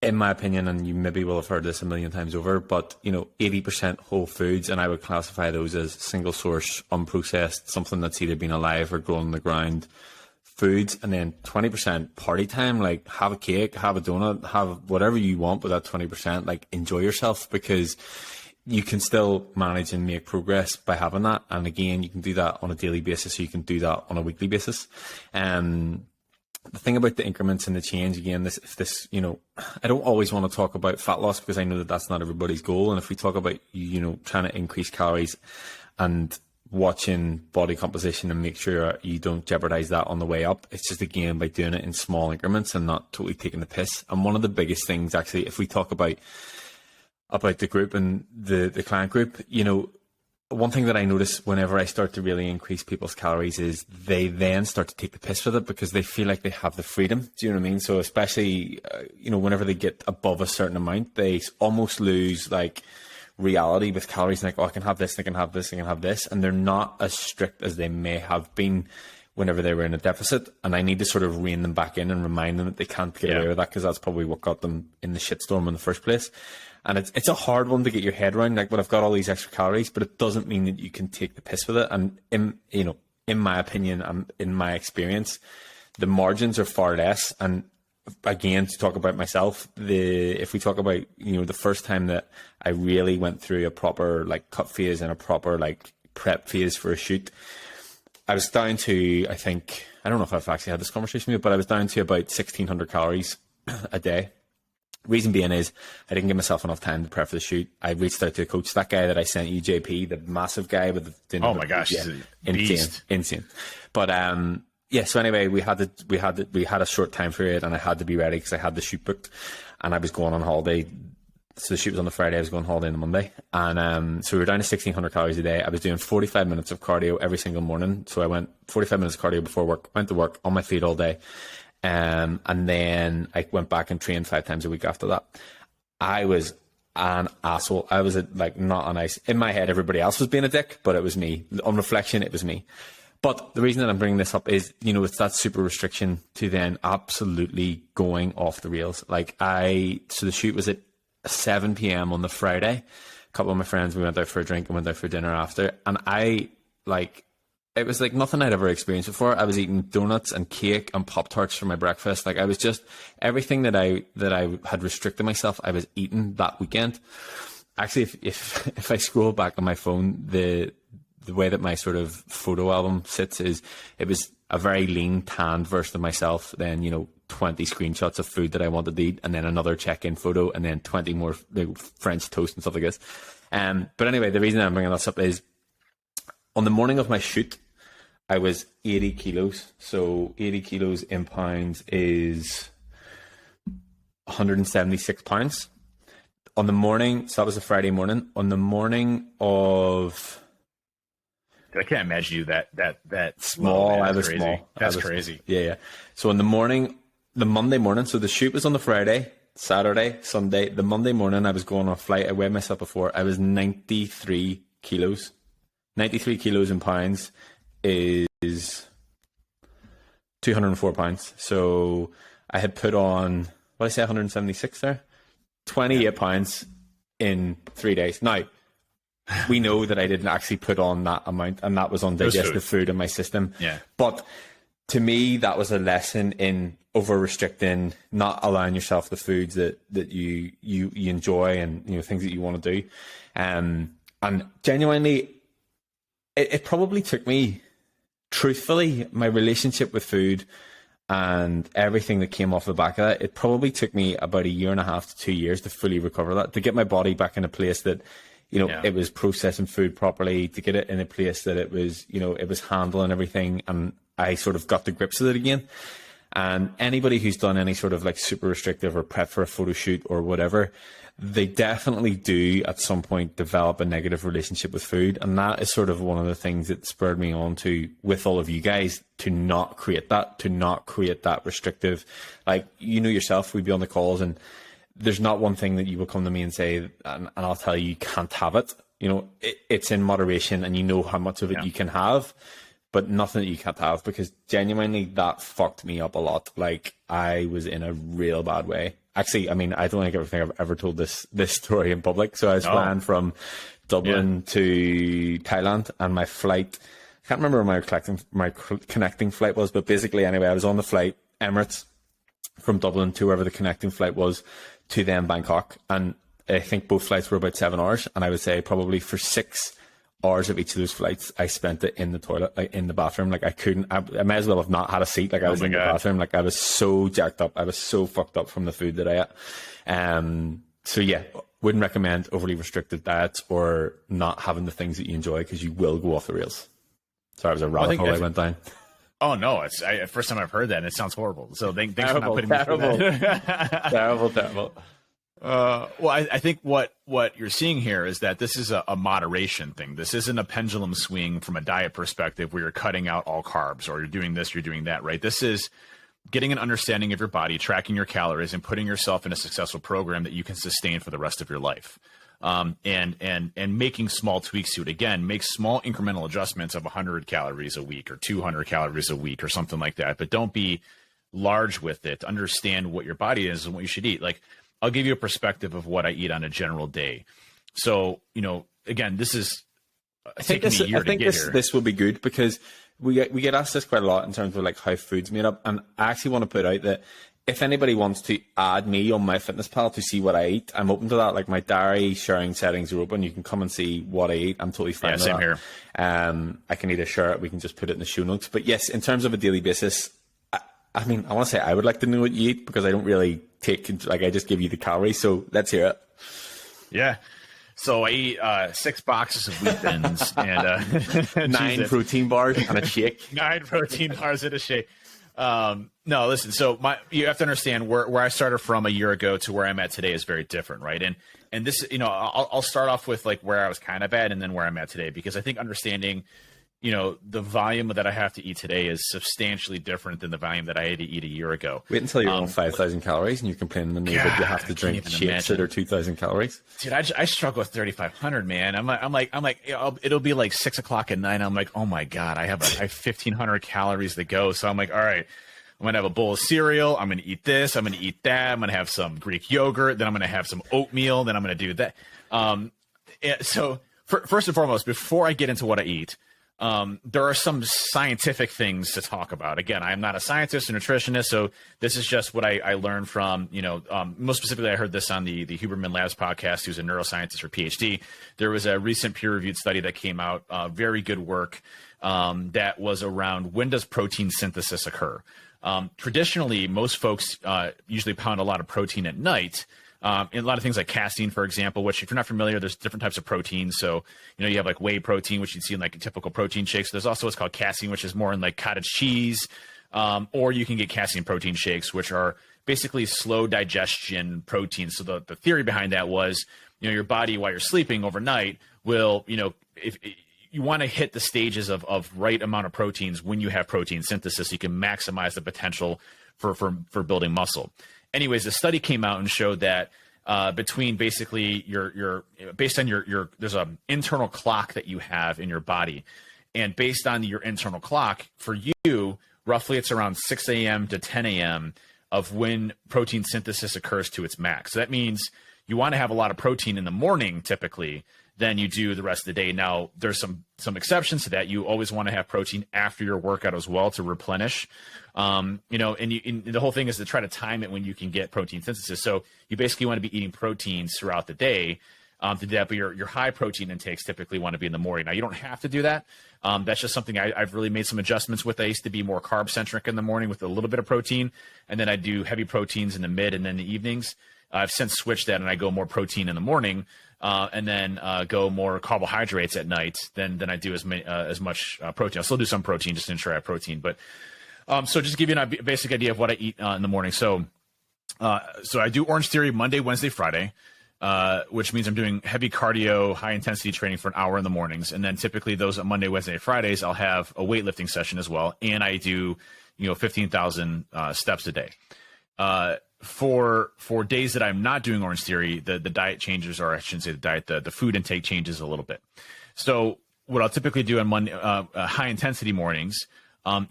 in my opinion, and you maybe will have heard this a million times over, but 80% whole foods, and I would classify those as single source, unprocessed, something that's either been alive or grown on the ground foods, and then 20% party time, like have a cake, have a donut, have whatever you want with that 20%, like enjoy yourself, because you can still manage and make progress by having that. And again, you can do that on a daily basis, or you can do that on a weekly basis. The thing about the increments and the change, again, I don't always want to talk about fat loss, because I know that that's not everybody's goal. And if we talk about, trying to increase calories and watching body composition and make sure you don't jeopardize that on the way up, it's just, again, by doing it in small increments and not totally taking the piss. And one of the biggest things, actually, if we talk about the group and the client group, one thing that I notice whenever I start to really increase people's calories is they then start to take the piss with it, because they feel like they have the freedom. Do you know what I mean? So especially, whenever they get above a certain amount, they almost lose like reality with calories. Like, oh, I can have this, I can have this, I can have this. And they're not as strict as they may have been whenever they were in a deficit. And I need to sort of rein them back in and remind them that they can't get away with that, because that's probably what got them in the shitstorm in the first place. And it's a hard one to get your head around, like, but I've got all these extra calories, but it doesn't mean that you can take the piss with it. And in my opinion and in my experience, the margins are far less. And again, to talk about myself, if we talk about, the first time that I really went through a proper like cut phase and a proper like prep phase for a shoot, I was down to, I think, I don't know if I've actually had this conversation with you, but I was down to about 1,600 calories a day. Reason being is I didn't give myself enough time to prep for the shoot. I reached out to a coach, that guy that I sent you, JP, the massive guy with the oh my gosh, yeah, insane. But so anyway, we had a short time period, and I had to be ready because I had the shoot booked, and I was going on holiday. So the shoot was on the Friday, I was going on holiday on the Monday, and so we were down to 1,600 calories a day. I was doing 45 minutes of cardio every single morning. So I went 45 minutes of cardio before work, went to work on my feet all day. And then I went back and trained 5 times a week after that. I was an asshole. I was not a nice, in my head, everybody else was being a dick, but it was me. On reflection, it was me. But the reason that I'm bringing this up is, you know, it's that super restriction to then absolutely going off the rails. Like so the shoot was at 7 p.m. on the Friday. A couple of my friends, we went out for a drink and went out for dinner after. And it was like nothing I'd ever experienced before. I was eating donuts and cake and Pop-Tarts for my breakfast. Like I was just, everything that I had restricted myself, I was eating that weekend. Actually, if I scroll back on my phone, the way that my sort of photo album sits is, it was a very lean, tanned version of myself. Then, you know, 20 screenshots of food that I wanted to eat, and then another check-in photo, and then 20 more French toast and stuff like this. But anyway, the reason I'm bringing this up is on the morning of my shoot, I was 80 kilos. So 80 kilos in pounds is 176 pounds. On the morning, so that was a Friday morning. On the morning of... I can't imagine you that small. Man. I was crazy. Small. That's crazy. Yeah. So in the morning, the Monday morning, so the shoot was on the Friday, Saturday, Sunday. The Monday morning, I was going on a flight. I weighed myself before. I was 93 kilos. 93 kilos in pounds is 204 pounds. So I had put on, what did I say, 176 there? 28 pounds in 3 days. Now, we know that I didn't actually put on that amount, and that was on digestive food in my system. Yeah. But to me, that was a lesson in over-restricting, not allowing yourself the foods that you enjoy and, you know, things that you want to do. And genuinely, it probably took me, truthfully, my relationship with food and everything that came off the back of that, it probably took me about 1.5 to 2 years to fully recover that, to get my body back in a place that, you know, it was processing food properly, to get it in a place that it was, you know, it was handling everything, and I sort of got the grips with it again. And anybody who's done any sort of like super restrictive or prep for a photo shoot or whatever, they definitely do at some point develop a negative relationship with food. And that is sort of one of the things that spurred me on to, with all of you guys, to not create that restrictive, like, you know yourself, we'd be on the calls and there's not one thing that you will come to me and say, and I'll tell you can't have it. You know, it's in moderation, and you know how much of it you can have, but nothing that you can't have, because genuinely that fucked me up a lot. Like, I was in a real bad way. Actually, I mean, I don't think I've ever told this story in public. So I was flying from Dublin to Thailand, and my flight, I can't remember where my connecting flight was, but basically anyway, I was on the flight, Emirates, from Dublin to wherever the connecting flight was, to then Bangkok. And I think both flights were about 7 hours. And I would say probably for 6 hours of each of those flights, I spent it in the toilet, like in the bathroom. Like I may as well have not had a seat. Like I was in the bathroom. Like I was so jacked up. I was so fucked up from the food that I ate. So yeah, wouldn't recommend overly restricted diets or not having the things that you enjoy, because you will go off the rails. Sorry, it was a rabbit hole I went down. Oh no, it's first time I've heard that, and it sounds horrible. So thanks for not putting me through that. Terrible. Well, I think what you're seeing here is that this is a moderation thing. This isn't a pendulum swing from a diet perspective where you're cutting out all carbs, or you're doing this, you're doing that, right? This is getting an understanding of your body, tracking your calories, and putting yourself in a successful program that you can sustain for the rest of your life. And making small tweaks to it. Again, make small incremental adjustments of 100 calories a week or 200 calories a week or something like that. But don't be large with it. Understand what your body is and what you should eat. Like, I'll give you a perspective of what I eat on a general day. So, you know, again, this is taking me a year to get here. This will be good, because we get asked this quite a lot in terms of like how food's made up. And I actually want to put out that if anybody wants to add me on MyFitnessPal to see what I eat, I'm open to that. Like, my diary sharing settings are open. You can come and see what I eat. I'm totally fine with that. Same here. I can either share it. We can just put it in the show notes. But yes, in terms of a daily basis, I mean, I want to say I would like to know what you eat, because I don't really I just give you the calories. So let's hear it. Yeah. So I eat 6 boxes of wheat thins and 9 protein bars and a shake. 9 protein bars and a shake. No, listen. So you have to understand where I started from a year ago to where I'm at today is very different, right? And this, you know, I'll start off with like where I was kind of at, and then where I'm at today, because I think understanding the volume that I have to eat today is substantially different than the volume that I had to eat a year ago. Wait until you're on 5,000 calories and you're complaining to me that you have to drink shakes that are 2,000 calories. Dude, I struggle with 3,500, man. I'm like, it'll be like 6 o'clock at night. I'm like, oh my God, I have 1,500 calories to go. So I'm like, all right, I'm going to have a bowl of cereal. I'm going to eat this. I'm going to eat that. I'm going to have some Greek yogurt. Then I'm going to have some oatmeal. Then I'm going to do that. So first and foremost, before I get into what I eat, there are some scientific things to talk about. Again, I'm not a scientist or nutritionist, so this is just what I learned from, most specifically, I heard this on the Huberman Labs podcast, who's a neuroscientist or PhD. There was a recent peer-reviewed study that came out, very good work, that was around when does protein synthesis occur? Traditionally, most folks usually pound a lot of protein at night. And a lot of things like casein, for example, which if you're not familiar, there's different types of proteins. So, you have like whey protein, which you'd see in like a typical protein shakes. There's also what's called casein, which is more in like cottage cheese. Or you can get casein protein shakes, which are basically slow digestion proteins. So the theory behind that was, your body while you're sleeping overnight will, if you want to hit the stages of right amount of proteins when you have protein synthesis, so you can maximize the potential for building muscle. Anyways, the study came out and showed that between basically your based on your there's an internal clock that you have in your body, and based on your internal clock, for you, roughly it's around 6 a.m. to 10 a.m. of when protein synthesis occurs to its max. So that means you want to have a lot of protein in the morning typically than you do the rest of the day. Now, there's some exceptions to that. You always want to have protein after your workout as well to replenish. And the whole thing is to try to time it when you can get protein synthesis. So you basically want to be eating proteins throughout the day to do that, but your high protein intakes typically want to be in the morning. Now, you don't have to do that. That's just something I've really made some adjustments with. I used to be more carb-centric in the morning with a little bit of protein, and then I do heavy proteins in the mid and then the evenings. I've since switched that, and I go more protein in the morning, and then go more carbohydrates at night than I do as much protein. I'll still do some protein just to ensure I have protein. But so just to give you a basic idea of what I eat in the morning. So I do Orange Theory Monday, Wednesday, Friday, which means I'm doing heavy cardio, high intensity training for an hour in the mornings. And then typically those Monday, Wednesday, Fridays, I'll have a weightlifting session as well. And I do, 15,000 steps a day. For days that I'm not doing Orange Theory, the diet changes, or I shouldn't say the diet, the food intake changes a little bit. So what I'll typically do on Monday, high intensity mornings,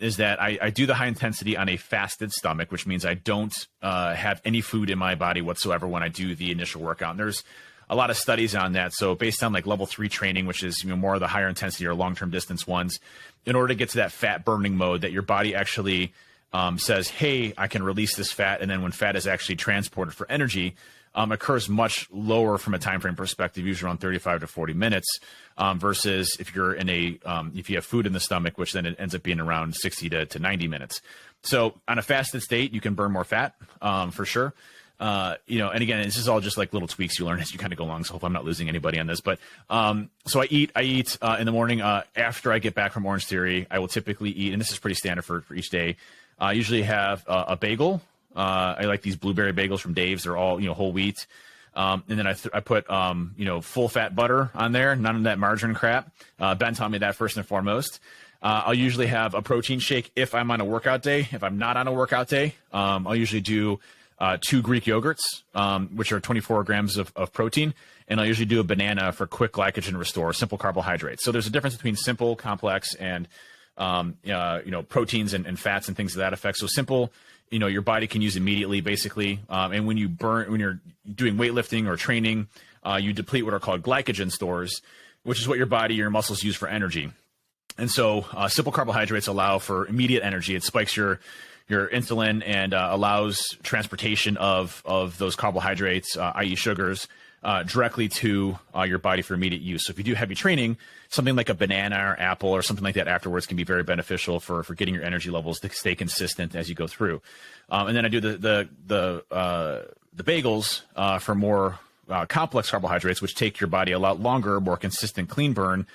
is that I do the high intensity on a fasted stomach, which means I don't have any food in my body whatsoever when I do the initial workout. And there's a lot of studies on that. So based on like level 3 training, which is more of the higher intensity or long-term distance ones, in order to get to that fat burning mode, that your body actually says, hey, I can release this fat. And then when fat is actually transported for energy, occurs much lower from a time frame perspective, usually around 35 to 40 minutes, versus if you're in if you have food in the stomach, which then it ends up being around 60 to 90 minutes. So on a fasted state, you can burn more fat, for sure. And again, this is all just like little tweaks you learn as you kind of go along. So hopefully I'm not losing anybody on this, but, so I eat in the morning, after I get back from Orange Theory. I will typically eat, and this is pretty standard for each day. I usually have a bagel. I like these blueberry bagels from Dave's. They're all, whole wheat. And then I put, full fat butter on there, none of that margarine crap. Ben taught me that first and foremost. I'll usually have a protein shake if I'm on a workout day. If I'm not on a workout day, I'll usually do 2 Greek yogurts, which are 24 grams of protein. And I'll usually do a banana for quick glycogen restore, simple carbohydrates. So there's a difference between simple, complex, and proteins and fats and things of that effect. So simple, your body can use immediately, basically. And when you're doing weightlifting or training, you deplete what are called glycogen stores, which is what your body, your muscles use for energy. And so simple carbohydrates allow for immediate energy. It spikes your insulin and allows transportation of those carbohydrates, i.e. sugars, directly to your body for immediate use. So if you do heavy training, something like a banana or apple or something like that afterwards can be very beneficial for getting your energy levels to stay consistent as you go through. And then I do the bagels for more complex carbohydrates, which take your body a lot longer, more consistent clean burn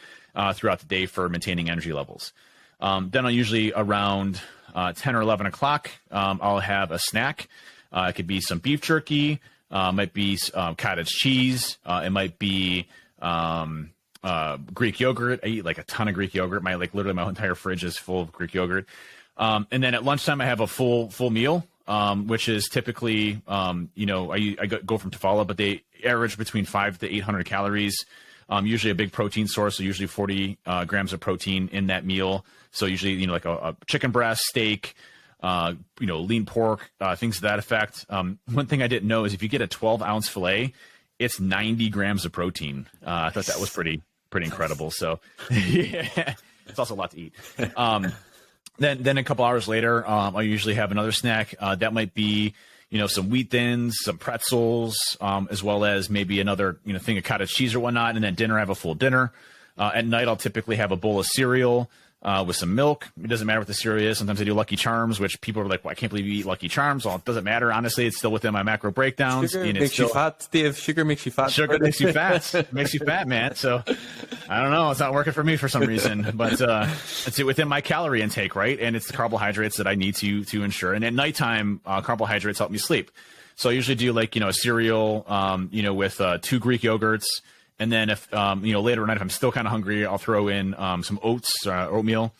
throughout the day for maintaining energy levels. Then I'll usually around 10 or 11 o'clock, I'll have a snack. It could be some beef jerky. Might be cottage cheese. It might be Greek yogurt. I eat like a ton of Greek yogurt. Literally my entire fridge is full of Greek yogurt. And then at lunchtime I have a full meal, which is typically, I go from Tafala, but they average between 500 to 800 calories. Usually a big protein source, so usually 40 grams of protein in that meal. So usually, like a chicken breast, steak, lean pork, things to that effect. One thing I didn't know is if you get a 12-ounce filet, it's 90 grams of protein. I thought that was pretty incredible. So yeah, it's also a lot to eat. Then a couple hours later, I usually have another snack. That might be, some wheat thins, some pretzels, as well as maybe another, thing of cottage cheese or whatnot. And then dinner, I have a full dinner. At night, I'll typically have a bowl of cereal with some milk. It doesn't matter what the cereal is. Sometimes I do Lucky Charms, which people are like, well, I can't believe you eat Lucky Charms. Well, it doesn't matter. Honestly, it's still within my macro breakdowns. Sugar makes you fat, Dave. Sugar makes you fat. Sugar makes you fat. Makes you fat, man. So I don't know. It's not working for me for some reason. But it's within my calorie intake, right? And it's the carbohydrates that I need to ensure. And at nighttime, carbohydrates help me sleep. So I usually do a cereal, with 2 Greek yogurts. And then if, later at night, if I'm still kind of hungry, I'll throw in some oats, oatmeal,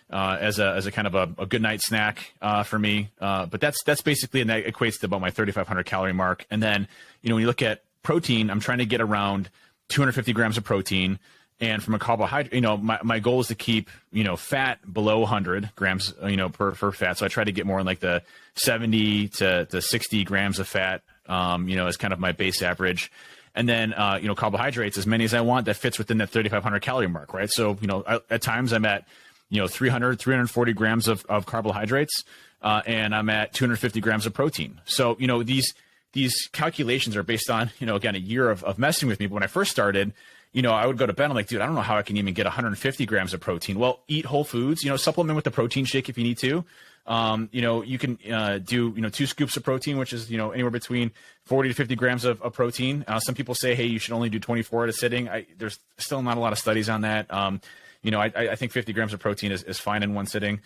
as a kind of a good night snack for me. But that's basically, and that equates to about my 3,500 calorie mark. And then, when you look at protein, I'm trying to get around 250 grams of protein. And from a carbohydrate, my goal is to keep, fat below 100 grams, per fat. So I try to get more in like the 70 to 60 grams of fat, as kind of my base average. And then, carbohydrates, as many as I want, that fits within that 3,500 calorie mark, right? So, at times I'm at, 340 grams of carbohydrates, and I'm at 250 grams of protein. So, these calculations are based on, again, a year of messing with me. But when I first started, I would go to bed. I'm like, dude, I don't know how I can even get 150 grams of protein. Well, eat whole foods, supplement with the protein shake if you need to. You can do 2 scoops of protein, which is anywhere between 40 to 50 grams of protein. Some people say, hey, you should only do 24 at a sitting. There's still not a lot of studies on that. I think 50 grams of protein is fine in one sitting.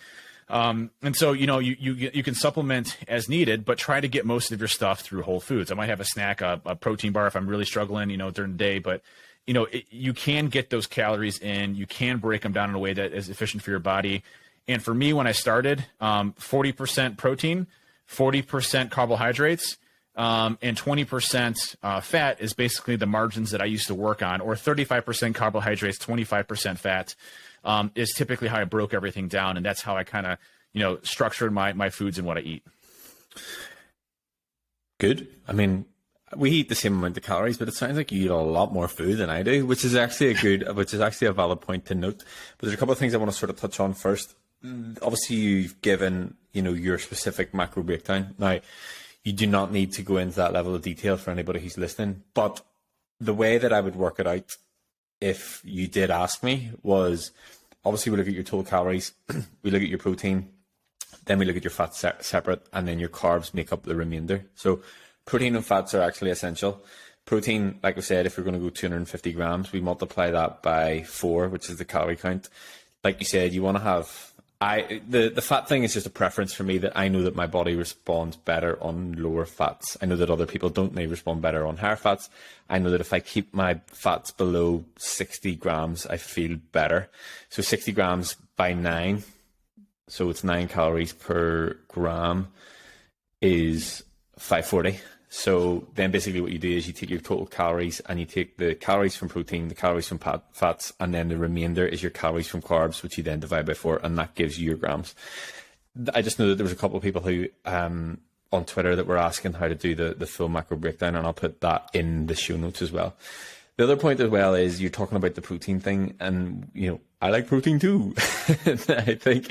And so you can supplement as needed, but try to get most of your stuff through whole foods. I might have a snack, a protein bar if I'm really struggling, during the day, but you can get those calories in. You can break them down in a way that is efficient for your body. And for me, when I started, 40% protein, 40% carbohydrates, and 20% fat is basically the margins that I used to work on, or 35% carbohydrates, 25% fat is typically how I broke everything down. And that's how I kind of, structured my foods and what I eat. Good. I mean, we eat the same amount of calories, but it sounds like you eat a lot more food than I do, which is actually a valid point to note. But there's a couple of things I want to sort of touch on first. Obviously, you've given, your specific macro breakdown. Now, you do not need to go into that level of detail for anybody who's listening. But the way that I would work it out, if you did ask me, was obviously we look at your total calories, we look at your protein, then we look at your fats separate, and then your carbs make up the remainder. So protein and fats are actually essential. Protein, like I said, if we're going to go 250 grams, we multiply that by 4, which is the calorie count. Like you said, you want to have... The fat thing is just a preference for me, that I know that my body responds better on lower fats. I know that other people don't. They respond better on higher fats. I know that if I keep my fats below 60 grams, I feel better. So 60 grams by 9, so it's 9 calories per gram, is 540. So then basically what you do is you take your total calories and you take the calories from protein, the calories from fats, and then the remainder is your calories from carbs, which you then divide by 4, and that gives you your grams. I just know that there was a couple of people who on Twitter that were asking how to do the full macro breakdown, and I'll put that in the show notes as well. The other point as well is you're talking about the protein thing, and I like protein too. I think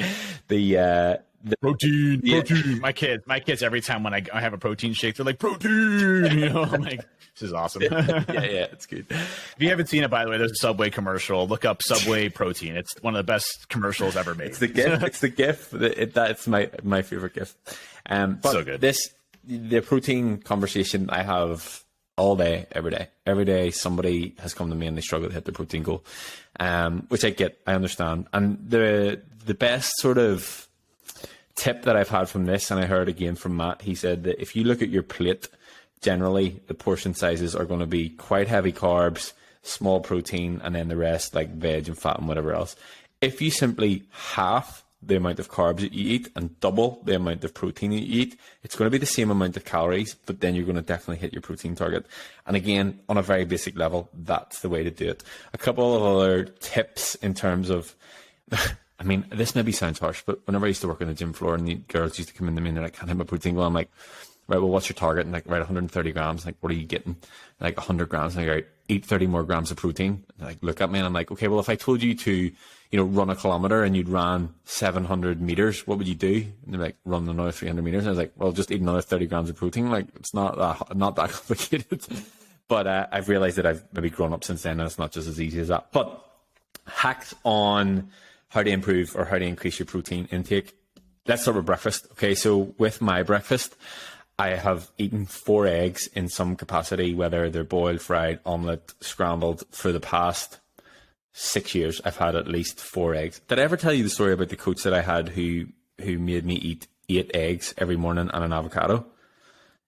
the protein. My kids, every time when I have a protein shake, they're like, protein. I'm like, this is awesome. yeah, it's good. If you haven't seen it, by the way, there's a Subway commercial. Look up Subway protein. It's one of the best commercials ever made. It's the GIF. It's the GIF. That's my favorite GIF. But so good. The protein conversation I have all day, every day. Every day somebody has come to me and they struggle to hit their protein goal, which I get, I understand. And the best sort of tip that I've had from this, and I heard again from Matt, he said that if you look at your plate, generally the portion sizes are going to be quite heavy carbs, small protein, and then the rest like veg and fat and whatever else. If you simply half the amount of carbs that you eat and double the amount of protein that you eat, it's going to be the same amount of calories, but then you're going to definitely hit your protein target. And again, on a very basic level, that's the way to do it. A couple of other tips in terms of, I mean, this maybe sounds harsh, but whenever I used to work on the gym floor and the girls used to come in to me and they're like, can't hit my protein goal, I'm like, right, well, what's your target? And like, right, 130 grams. Like, what are you getting? Like 100 grams. And I go, right, eat 30 more grams of protein. And like, look at me and I'm like, okay, well, if I told you to, run a kilometer and you'd ran 700 meters, what would you do? And they're like, run another 300 meters. And I was like, well, just eat another 30 grams of protein. Like, it's not that complicated. But I've realized that I've maybe grown up since then and it's not just as easy as that. But hacks on how to improve or how to increase your protein intake. Let's start with breakfast. Okay, so with my breakfast, I have eaten 4 eggs in some capacity, whether they're boiled, fried, omelette, scrambled, for the past 6 years. I've had at least 4 eggs. Did I ever tell you the story about the coach that I had who made me eat 8 eggs every morning and an avocado?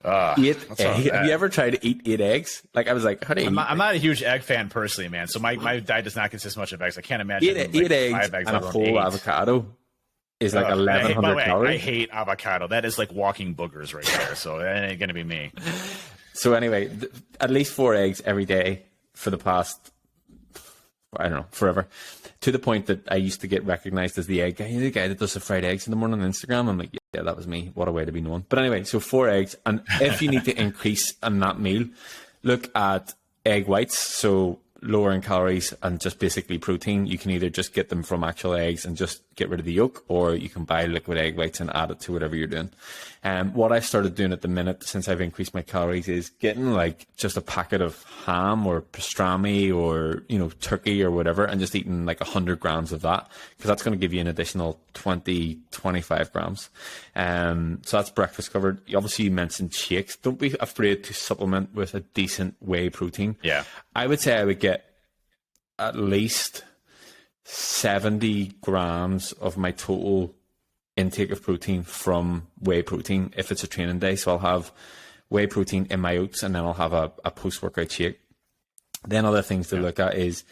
8 eggs. Have you ever tried to eat 8 eggs? Like, I was like, how do you eat? I'm not a huge egg fan personally, man. So my diet does not consist much of eggs. I can't imagine 8 eggs and a whole avocado is like 1,100 calories. I hate avocado. That is like walking boogers right there. So that ain't gonna be me. So anyway, at least 4 eggs every day for the past, I don't know, forever. To the point that I used to get recognized as the egg guy. The guy that does the fried eggs in the morning on Instagram. I'm like, yeah, that was me. What a way to be known. But anyway, so 4 eggs. And if you need to increase in that meal, look at egg whites. So lower in calories and just basically protein. You can either just get them from actual eggs and just get rid of the yolk, or you can buy liquid egg whites and add it to whatever you're doing. What I started doing at the minute, since I've increased my calories, is getting like just a packet of ham or pastrami or, turkey or whatever, and just eating like 100 grams of that, because that's going to give you an additional 25 grams. So that's breakfast covered. Obviously, you mentioned shakes. Don't be afraid to supplement with a decent whey protein. Yeah. I would say I would get at least 70 grams of my total intake of protein from whey protein if it's a training day. So I'll have whey protein in my oats, and then I'll have a post-workout shake. Then other things to look at is,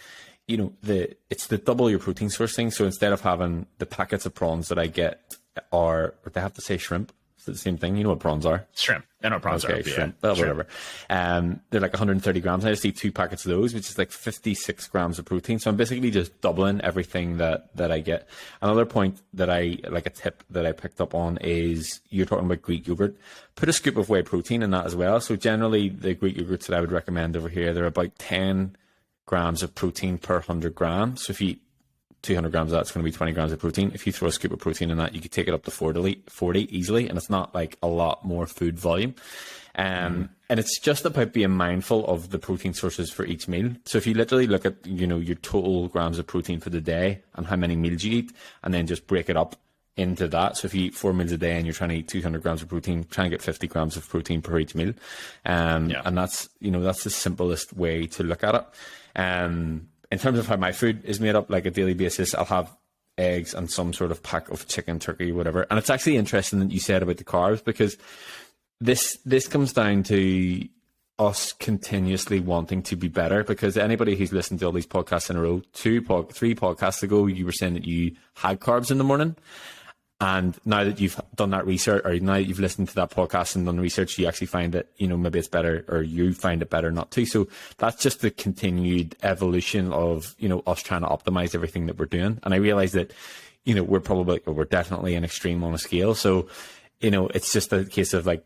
it's the double your protein source thing. So instead of having the packets of prawns that I get, or they have to say shrimp, it's the same thing. You know what prawns are? Shrimp. I know what prawns are. Shrimp. Well, whatever. They're like 130 grams. I just eat 2 packets of those, which is like 56 grams of protein. So I'm basically just doubling everything that I get. Another point that a tip that I picked up on is, you're talking about Greek yogurt. Put a scoop of whey protein in that as well. So generally, the Greek yogurts that I would recommend over here, they're about 10 grams of protein per 100 grams. So if you eat 200 grams of that, it's going to be 20 grams of protein. If you throw a scoop of protein in that, you could take it up to 40 easily, and it's not like a lot more food volume. And it's just about being mindful of the protein sources for each meal. So if you literally look at, your total grams of protein for the day and how many meals you eat, and then just break it up into that. So if you eat 4 meals a day and you're trying to eat 200 grams of protein, try and get 50 grams of protein per each meal. And that's, that's the simplest way to look at it. In terms of how my food is made up, like a daily basis, I'll have eggs and some sort of pack of chicken, turkey, whatever. And it's actually interesting that you said about the carbs, because this comes down to us continuously wanting to be better. Because anybody who's listened to all these podcasts in a row, 3 podcasts ago, you were saying that you had carbs in the morning. And now that you've done that research, or now that you've listened to that podcast and done research, you actually find that, maybe it's better, or you find it better not to. So that's just the continued evolution of, us trying to optimize everything that we're doing. And I realize that, we're definitely an extreme on a scale. So, it's just a case of like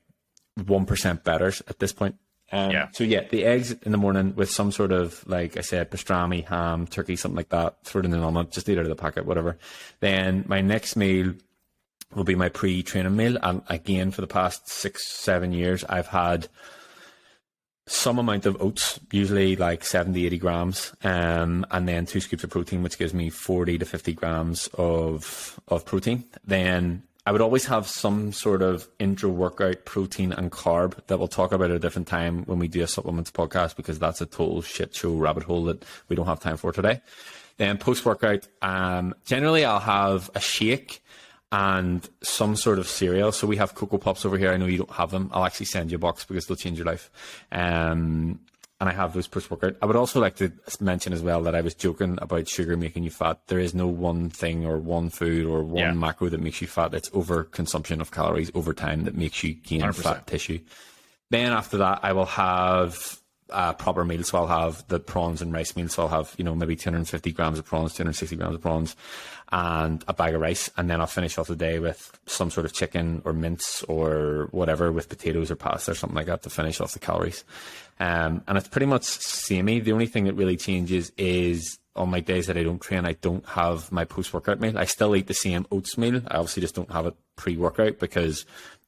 1% better at this point. So the eggs in the morning with some sort of, like I said, pastrami, ham, turkey, something like that, throw it in the omelette, just eat out of the packet, whatever. Then my next meal will be my pre-training meal. And again, for the past 6-7 years, I've had some amount of oats, usually like 70, 80 grams, and then 2 scoops of protein, which gives me 40 to 50 grams of protein. Then I would always have some sort of intra-workout protein and carb that we'll talk about at a different time when we do a supplements podcast, because that's a total shit show rabbit hole that we don't have time for today. Then post-workout, generally I'll have a shake and some sort of cereal. So we have Cocoa Pops over here. I know you don't have them. I'll actually send you a box because they'll change your life. And and I have those post-workout. I would also like to mention as well that I was joking about sugar making you fat. There is no one thing or one food or one macro that makes you fat. It's overconsumption of calories over time that makes you gain 100%. Fat tissue. Then after that, I will have proper meals. So I'll have the prawns and rice meals. So I'll have, maybe 250 grams of prawns, 260 grams of prawns, and a bag of rice. And then I'll finish off the day with some sort of chicken or mince or whatever, with potatoes or pasta or something like that to finish off the calories. And it's pretty much samey. The only thing that really changes is on my days that I don't train, I don't have my post-workout meal. I still eat the same oats meal. I obviously just don't have it pre-workout because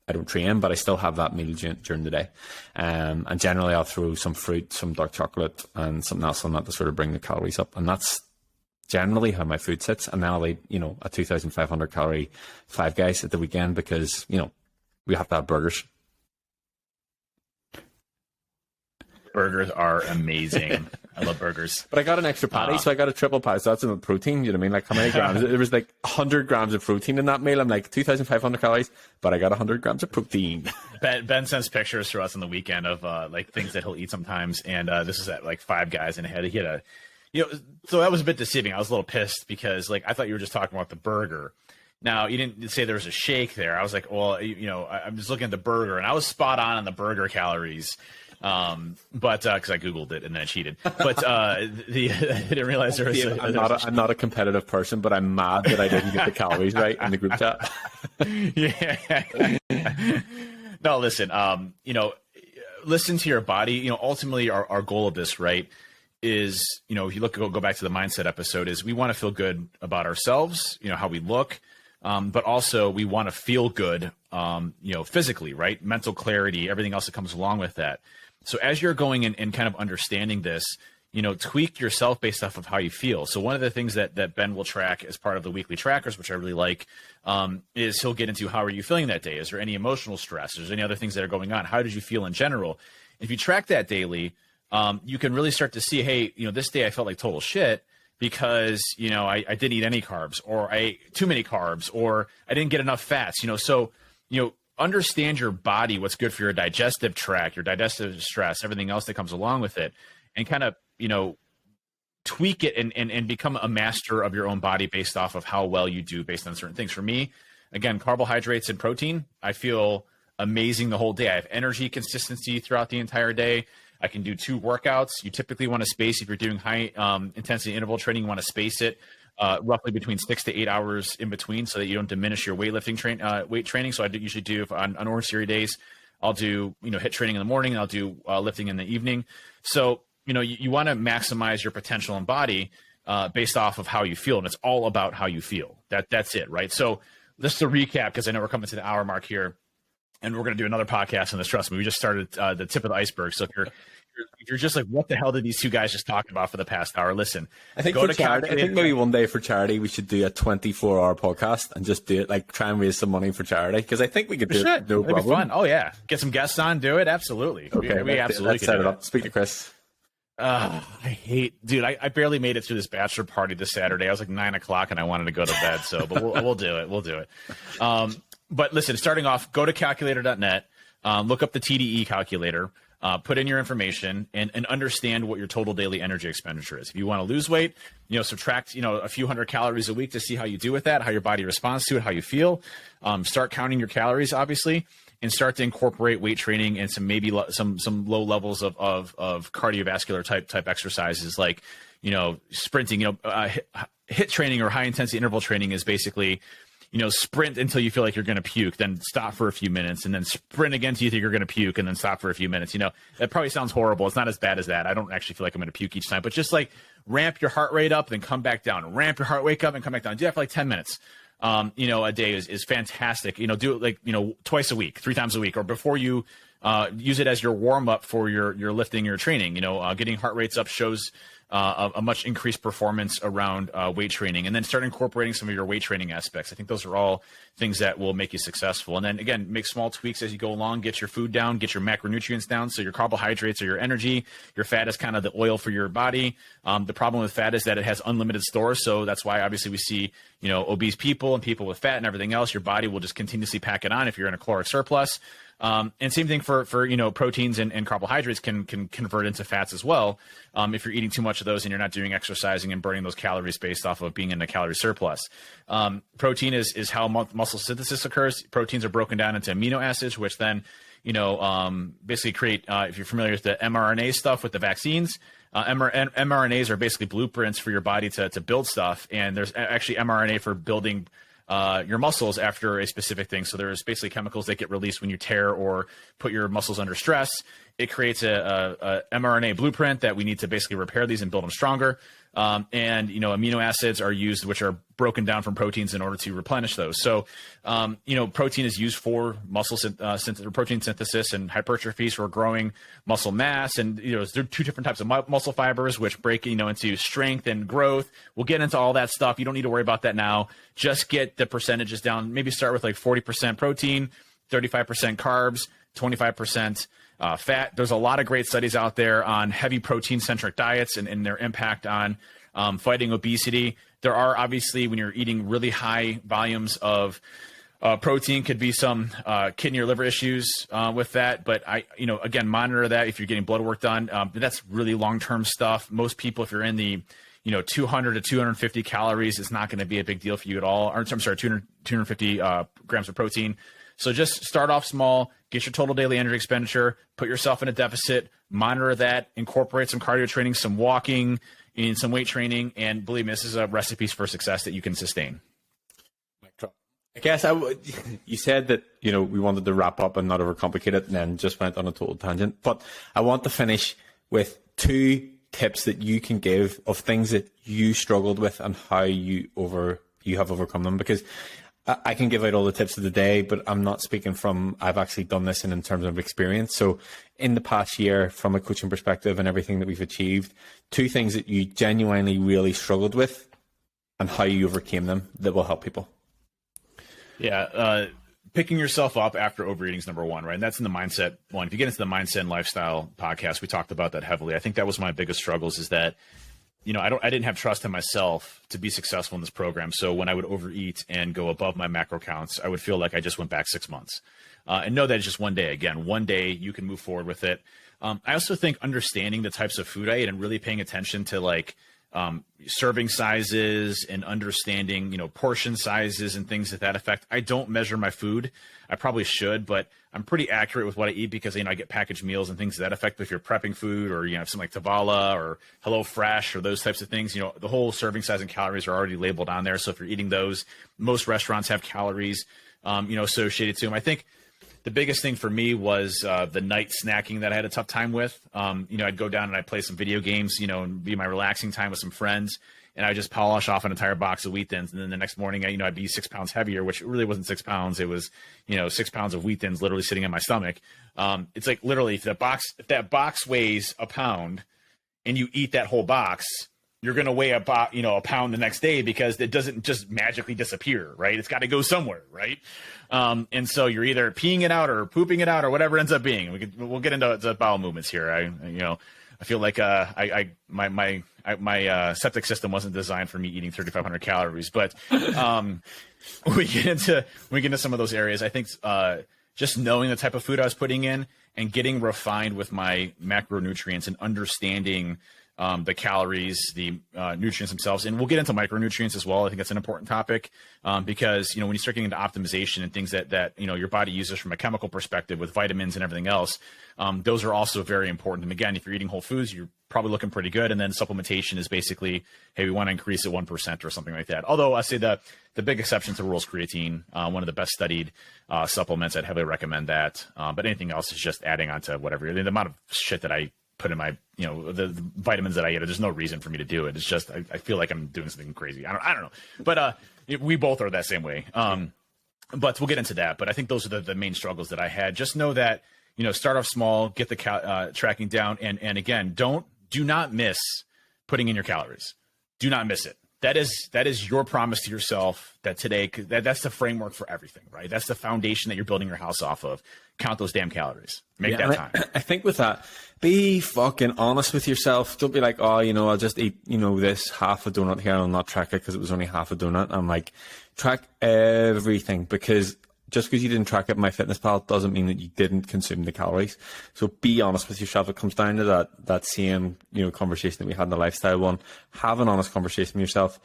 I don't train, but I still have that meal during the day. And generally I'll throw some fruit, some dark chocolate, and something else on that to sort of bring the calories up. And that's generally how my food sits. And then I'll eat, a 2,500 calorie Five Guys at the weekend because, we have to have burgers. Burgers are amazing. I love burgers. But I got an extra patty, so I got a triple patty. So that's enough protein. You know what I mean? Like, how many grams? There was like 100 grams of protein in that meal. I'm like 2,500 calories, but I got 100 grams of protein. Ben sends pictures to us on the weekend of like things that he'll eat sometimes, and this is at like Five Guys, and he had a, so that was a bit deceiving. I was a little pissed because like I thought you were just talking about the burger. Now, you didn't say there was a shake there. I was like, well, I'm just looking at the burger, and I was spot on the burger calories. But because I Googled it and then I cheated, but I didn't realize there was I'm not a competitive person, but I'm mad that I didn't get the calories right in the group chat. Yeah. No, listen, listen to your body. Ultimately our goal of this, right, is, if you go back to the mindset episode, is we want to feel good about ourselves, how we look. But also we want to feel good, physically, right? Mental clarity, everything else that comes along with that. So as you're going in and kind of understanding this, tweak yourself based off of how you feel. So one of the things that Ben will track as part of the weekly trackers, which I really like, is he'll get into how are you feeling that day? Is there any emotional stress? Is there any other things that are going on? How did you feel in general? If you track that daily, you can really start to see, hey, this day I felt like total shit because, I didn't eat any carbs, or I ate too many carbs, or I didn't get enough fats, so, understand your body, what's good for your digestive tract, your digestive stress, everything else that comes along with it, and kind of, tweak it and become a master of your own body based off of how well you do based on certain things. For me, again, carbohydrates and protein, I feel amazing the whole day. I have energy consistency throughout the entire day. I can do 2 workouts. You typically want to space, if you're doing high intensity interval training, you want to space it roughly between 6 to 8 hours in between so that you don't diminish your weightlifting weight training. So I usually do on Orange Theory days, I'll do, HIIT training in the morning, and I'll do lifting in the evening. So, you want to maximize your potential in body based off of how you feel. And it's all about how you feel. That's it, right? So just to recap, because I know we're coming to the hour mark here, and we're going to do another podcast on this. Trust me, we just started the tip of the iceberg. So if you're just like, what the hell did these two guys just talk about for the past hour? Listen, I think maybe one day for charity, we should do a 24-hour podcast and just do it, like try and raise some money for charity. Because I think we could do it. No problem. Be fun. Oh yeah. Get some guests on, do it. Absolutely. Okay. We absolutely let's set it up. Speak to Chris. I barely made it through this bachelor party this Saturday. I was like 9 o'clock and I wanted to go to bed. So, but we'll do it. We'll do it. But listen, starting off, go to calculator.net, look up the TDE calculator, put in your information and understand what your total daily energy expenditure is. If you want to lose weight, subtract, a few hundred calories a week to see how you do with that, how your body responds to it, how you feel. Start counting your calories, obviously, and start to incorporate weight training and some low levels of cardiovascular type exercises like, sprinting. HIIT training or high intensity interval training is basically, sprint until you feel like you're going to puke, then stop for a few minutes, and then sprint again until you think you're going to puke, and then stop for a few minutes. That probably sounds horrible. It's not as bad as that. I don't actually feel like I'm going to puke each time, but just like ramp your heart rate up, then come back down. Ramp your heart rate up and come back down. Do that for like 10 minutes. A day is fantastic. Do it like, twice a week, 3 times a week, or before you use it as your warm up for your lifting, your training. Getting heart rates up shows a much increased performance around weight training, and then start incorporating some of your weight training aspects. I think those are all things that will make you successful. And then again, make small tweaks as you go along, get your food down, get your macronutrients down. So your carbohydrates are your energy, your fat is kind of the oil for your body. The problem with fat is that it has unlimited stores. So that's why obviously we see, obese people and people with fat and everything else. Your body will just continuously pack it on if you're in a caloric surplus. And same thing for proteins and carbohydrates can convert into fats as well. If you're eating too much of those and you're not doing exercising and burning those calories based off of being in a calorie surplus. Protein is how muscle synthesis occurs. Proteins are broken down into amino acids, which then basically create, if you're familiar with the mRNA stuff with the vaccines, mRNAs are basically blueprints for your body to build stuff. And there's actually mRNA for building your muscles after a specific thing. So there's basically chemicals that get released when you tear or put your muscles under stress. It creates a mRNA blueprint that we need to basically repair these and build them stronger. And amino acids are used, which are broken down from proteins in order to replenish those. So, protein is used for muscle protein synthesis and hypertrophy, for growing muscle mass. And there are two different types of muscle fibers, which break into strength and growth. We'll get into all that stuff. You don't need to worry about that now. Just get the percentages down. Maybe start with like 40% protein, 35% carbs, 25% fat. There's a lot of great studies out there on heavy protein-centric diets and their impact on fighting obesity. There are obviously, when you're eating really high volumes of protein, could be some kidney or liver issues with that. But again, monitor that if you're getting blood work done. But that's really long-term stuff. Most people, if you're in the 200 to 250 calories, it's not going to be a big deal for you at all. Or, I'm sorry, 250 grams of protein. So just start off small, get your total daily energy expenditure, put yourself in a deficit, monitor that, incorporate some cardio training, some walking, and some weight training. And believe me, this is a recipe for success that you can sustain. I guess you said that, we wanted to wrap up and not overcomplicate it, and then just went on a total tangent. But I want to finish with 2 tips that you can give of things that you struggled with and how you have overcome them. Because I can give out all the tips of the day, but I'm not speaking from, I've actually done this in terms of experience. So in the past year, from a coaching perspective and everything that we've achieved, 2 things that you genuinely really struggled with and how you overcame them that will help people. Yeah. Picking yourself up after overeating is number 1, right? And that's in the mindset one. If you get into the mindset and lifestyle podcast, we talked about that heavily. I think that was my biggest struggles, is that I didn't have trust in myself to be successful in this program. So when I would overeat and go above my macro counts, I would feel like I just went back 6 months. And know that it's just one day. Again, one day you can move forward with it. I also think understanding the types of food I ate and really paying attention to serving sizes and understanding, portion sizes and things to that effect. I don't measure my food. I probably should, but I'm pretty accurate with what I eat because, I get packaged meals and things to that effect. But if you're prepping food or, something like Tacobell or HelloFresh or those types of things, the whole serving size and calories are already labeled on there. So if you're eating those, most restaurants have calories, associated to them. I think the biggest thing for me was the night snacking that I had a tough time with. I'd go down and I'd play some video games, and be my relaxing time with some friends. And I just polish off an entire box of Wheat Thins. And then the next morning, I'd be 6 pounds heavier, which really wasn't 6 pounds. It was, 6 pounds of Wheat Thins literally sitting in my stomach. It's like literally if that box weighs a pound and you eat that whole box, you're going to weigh a pound the next day, because it doesn't just magically disappear, right? It's got to go somewhere, right? And so you're either peeing it out or pooping it out or whatever it ends up being. We'll get into the bowel movements here. I feel like my septic system wasn't designed for me eating 3,500 calories, but we get into some of those areas. I think just knowing the type of food I was putting in and getting refined with my macronutrients and understanding the calories, the nutrients themselves. And we'll get into micronutrients as well. I think that's an important topic because, when you start getting into optimization and things that your body uses from a chemical perspective with vitamins and everything else, those are also very important. And again, if you're eating whole foods, you're probably looking pretty good. And then supplementation is basically, hey, we want to increase it 1% or something like that. Although I say the big exception to the rule is creatine, one of the best studied supplements. I'd heavily recommend that. But anything else is just adding on to whatever. The amount of shit that I put in my, the vitamins that I eat, there's no reason for me to do it. It's just, I feel like I'm doing something crazy. I don't know. But we both are that same way. But we'll get into that. But I think those are the main struggles that I had. Just know that, start off small, get the tracking down. And again, do not miss putting in your calories. Do not miss it. That is your promise to yourself that today, that's the framework for everything, right? That's the foundation that you're building your house off of. Count those damn calories. Make that time. I think with that, be fucking honest with yourself. Don't be like, oh, I'll just eat, this half a donut here and I'll not track it because it was only half a donut. I'm like, track everything, because just because you didn't track it in MyFitnessPal doesn't mean that you didn't consume the calories. So be honest with yourself. It comes down to that same, conversation that we had in the lifestyle one. Have an honest conversation with yourself.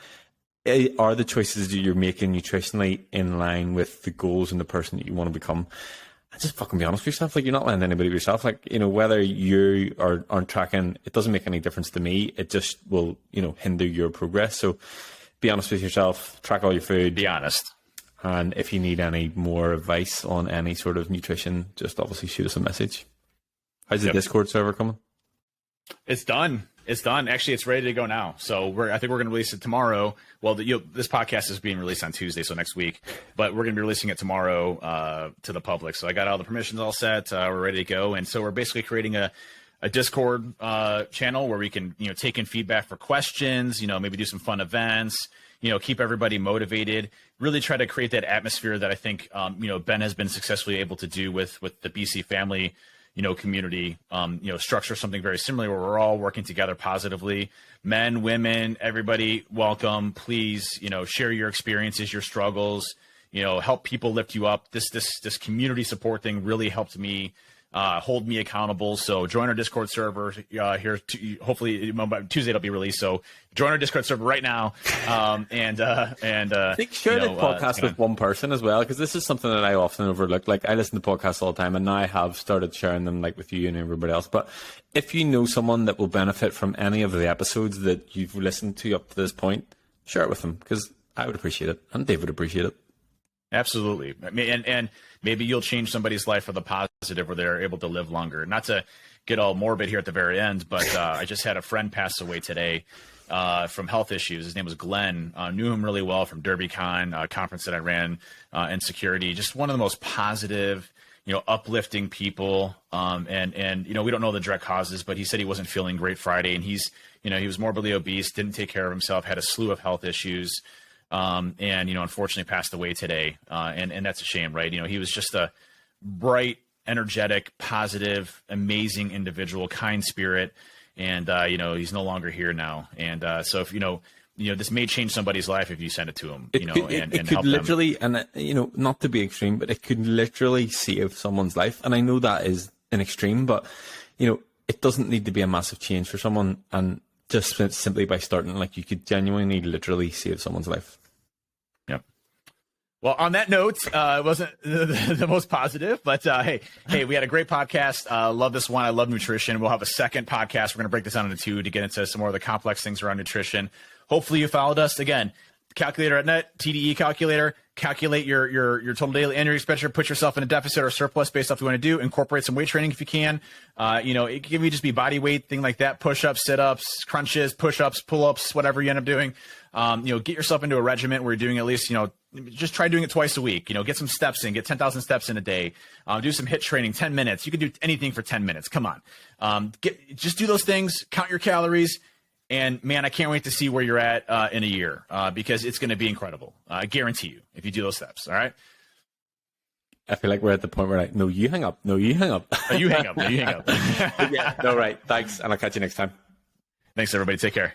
Are the choices that you're making nutritionally in line with the goals and the person that you want to become? And just fucking be honest with yourself. Like, you're not letting anybody but yourself. Like, whether you aren't tracking, it doesn't make any difference to me. It just will, hinder your progress. So be honest with yourself. Track all your food. Be honest. And if you need any more advice on any sort of nutrition, just obviously shoot us a message. How's the Discord server coming? It's done. It's done. Actually, it's ready to go now. So I think we're going to release it tomorrow. Well, this podcast is being released on Tuesday, so next week. But we're going to be releasing it tomorrow to the public. So I got all the permissions all set. We're ready to go. And so we're basically creating a Discord channel where we can take in feedback for questions. Maybe do some fun events. Keep everybody motivated. Really try to create that atmosphere that I think Ben has been successfully able to do with the BC family community, structure something very similar where we're all working together positively. Men, women, everybody, welcome. Please, share your experiences, your struggles, help people lift you up. This community support thing really helped me hold me accountable. So join our Discord server here. Hopefully Tuesday it'll be released. So join our Discord server right now. I think share the podcast with one person as well, because this is something that I often overlook. Like, I listen to podcasts all the time, and now I have started sharing them like with you and everybody else. But if you know someone that will benefit from any of the episodes that you've listened to up to this point, share it with them, because I would appreciate it, and Dave would appreciate it. Absolutely. And maybe you'll change somebody's life for the positive where they're able to live longer. Not to get all morbid here at the very end, but I just had a friend pass away today from health issues. His name was Glenn. Knew him really well from DerbyCon, a conference that I ran in security. Just one of the most positive, uplifting people. And we don't know the direct causes, but he said he wasn't feeling great Friday. And he was morbidly obese, didn't take care of himself, had a slew of health issues. Unfortunately passed away today. And that's a shame, right? He was just a bright, energetic, positive, amazing individual, kind spirit. And, he's no longer here now. And, so if, this may change somebody's life if you send it to him, and could help literally, them. And, not to be extreme, but it could literally save someone's life. And I know that is an extreme, but, it doesn't need to be a massive change for someone. And just simply by starting, like, you could genuinely, literally save someone's life. Yep. Well, on that note, it wasn't the most positive, but hey, we had a great podcast. Love this one. I love nutrition. We'll have a second podcast. We're going to break this down into two to get into some more of the complex things around nutrition. Hopefully you followed us. Again, calculator.net, TDE calculator. Calculate your total daily and your expenditure. Put yourself in a deficit or surplus based off what you want to do. Incorporate some weight training if you can. It can just be body weight, thing like that. Push-ups, sit-ups, crunches, push-ups, pull-ups, whatever you end up doing. Get yourself into a regimen where you're doing at least, just try doing it twice a week. Get some steps in. Get 10,000 steps in a day. Do some HIIT training, 10 minutes. You can do anything for 10 minutes. Come on. Just do those things. Count your calories. And man, I can't wait to see where you're at in a year because it's going to be incredible. I guarantee you if you do those steps. All right. I feel like we're at the point where no, you hang up. No, you hang up. No, you hang up. No, you hang up. Yeah. No, right. Thanks. And I'll catch you next time. Thanks, everybody. Take care.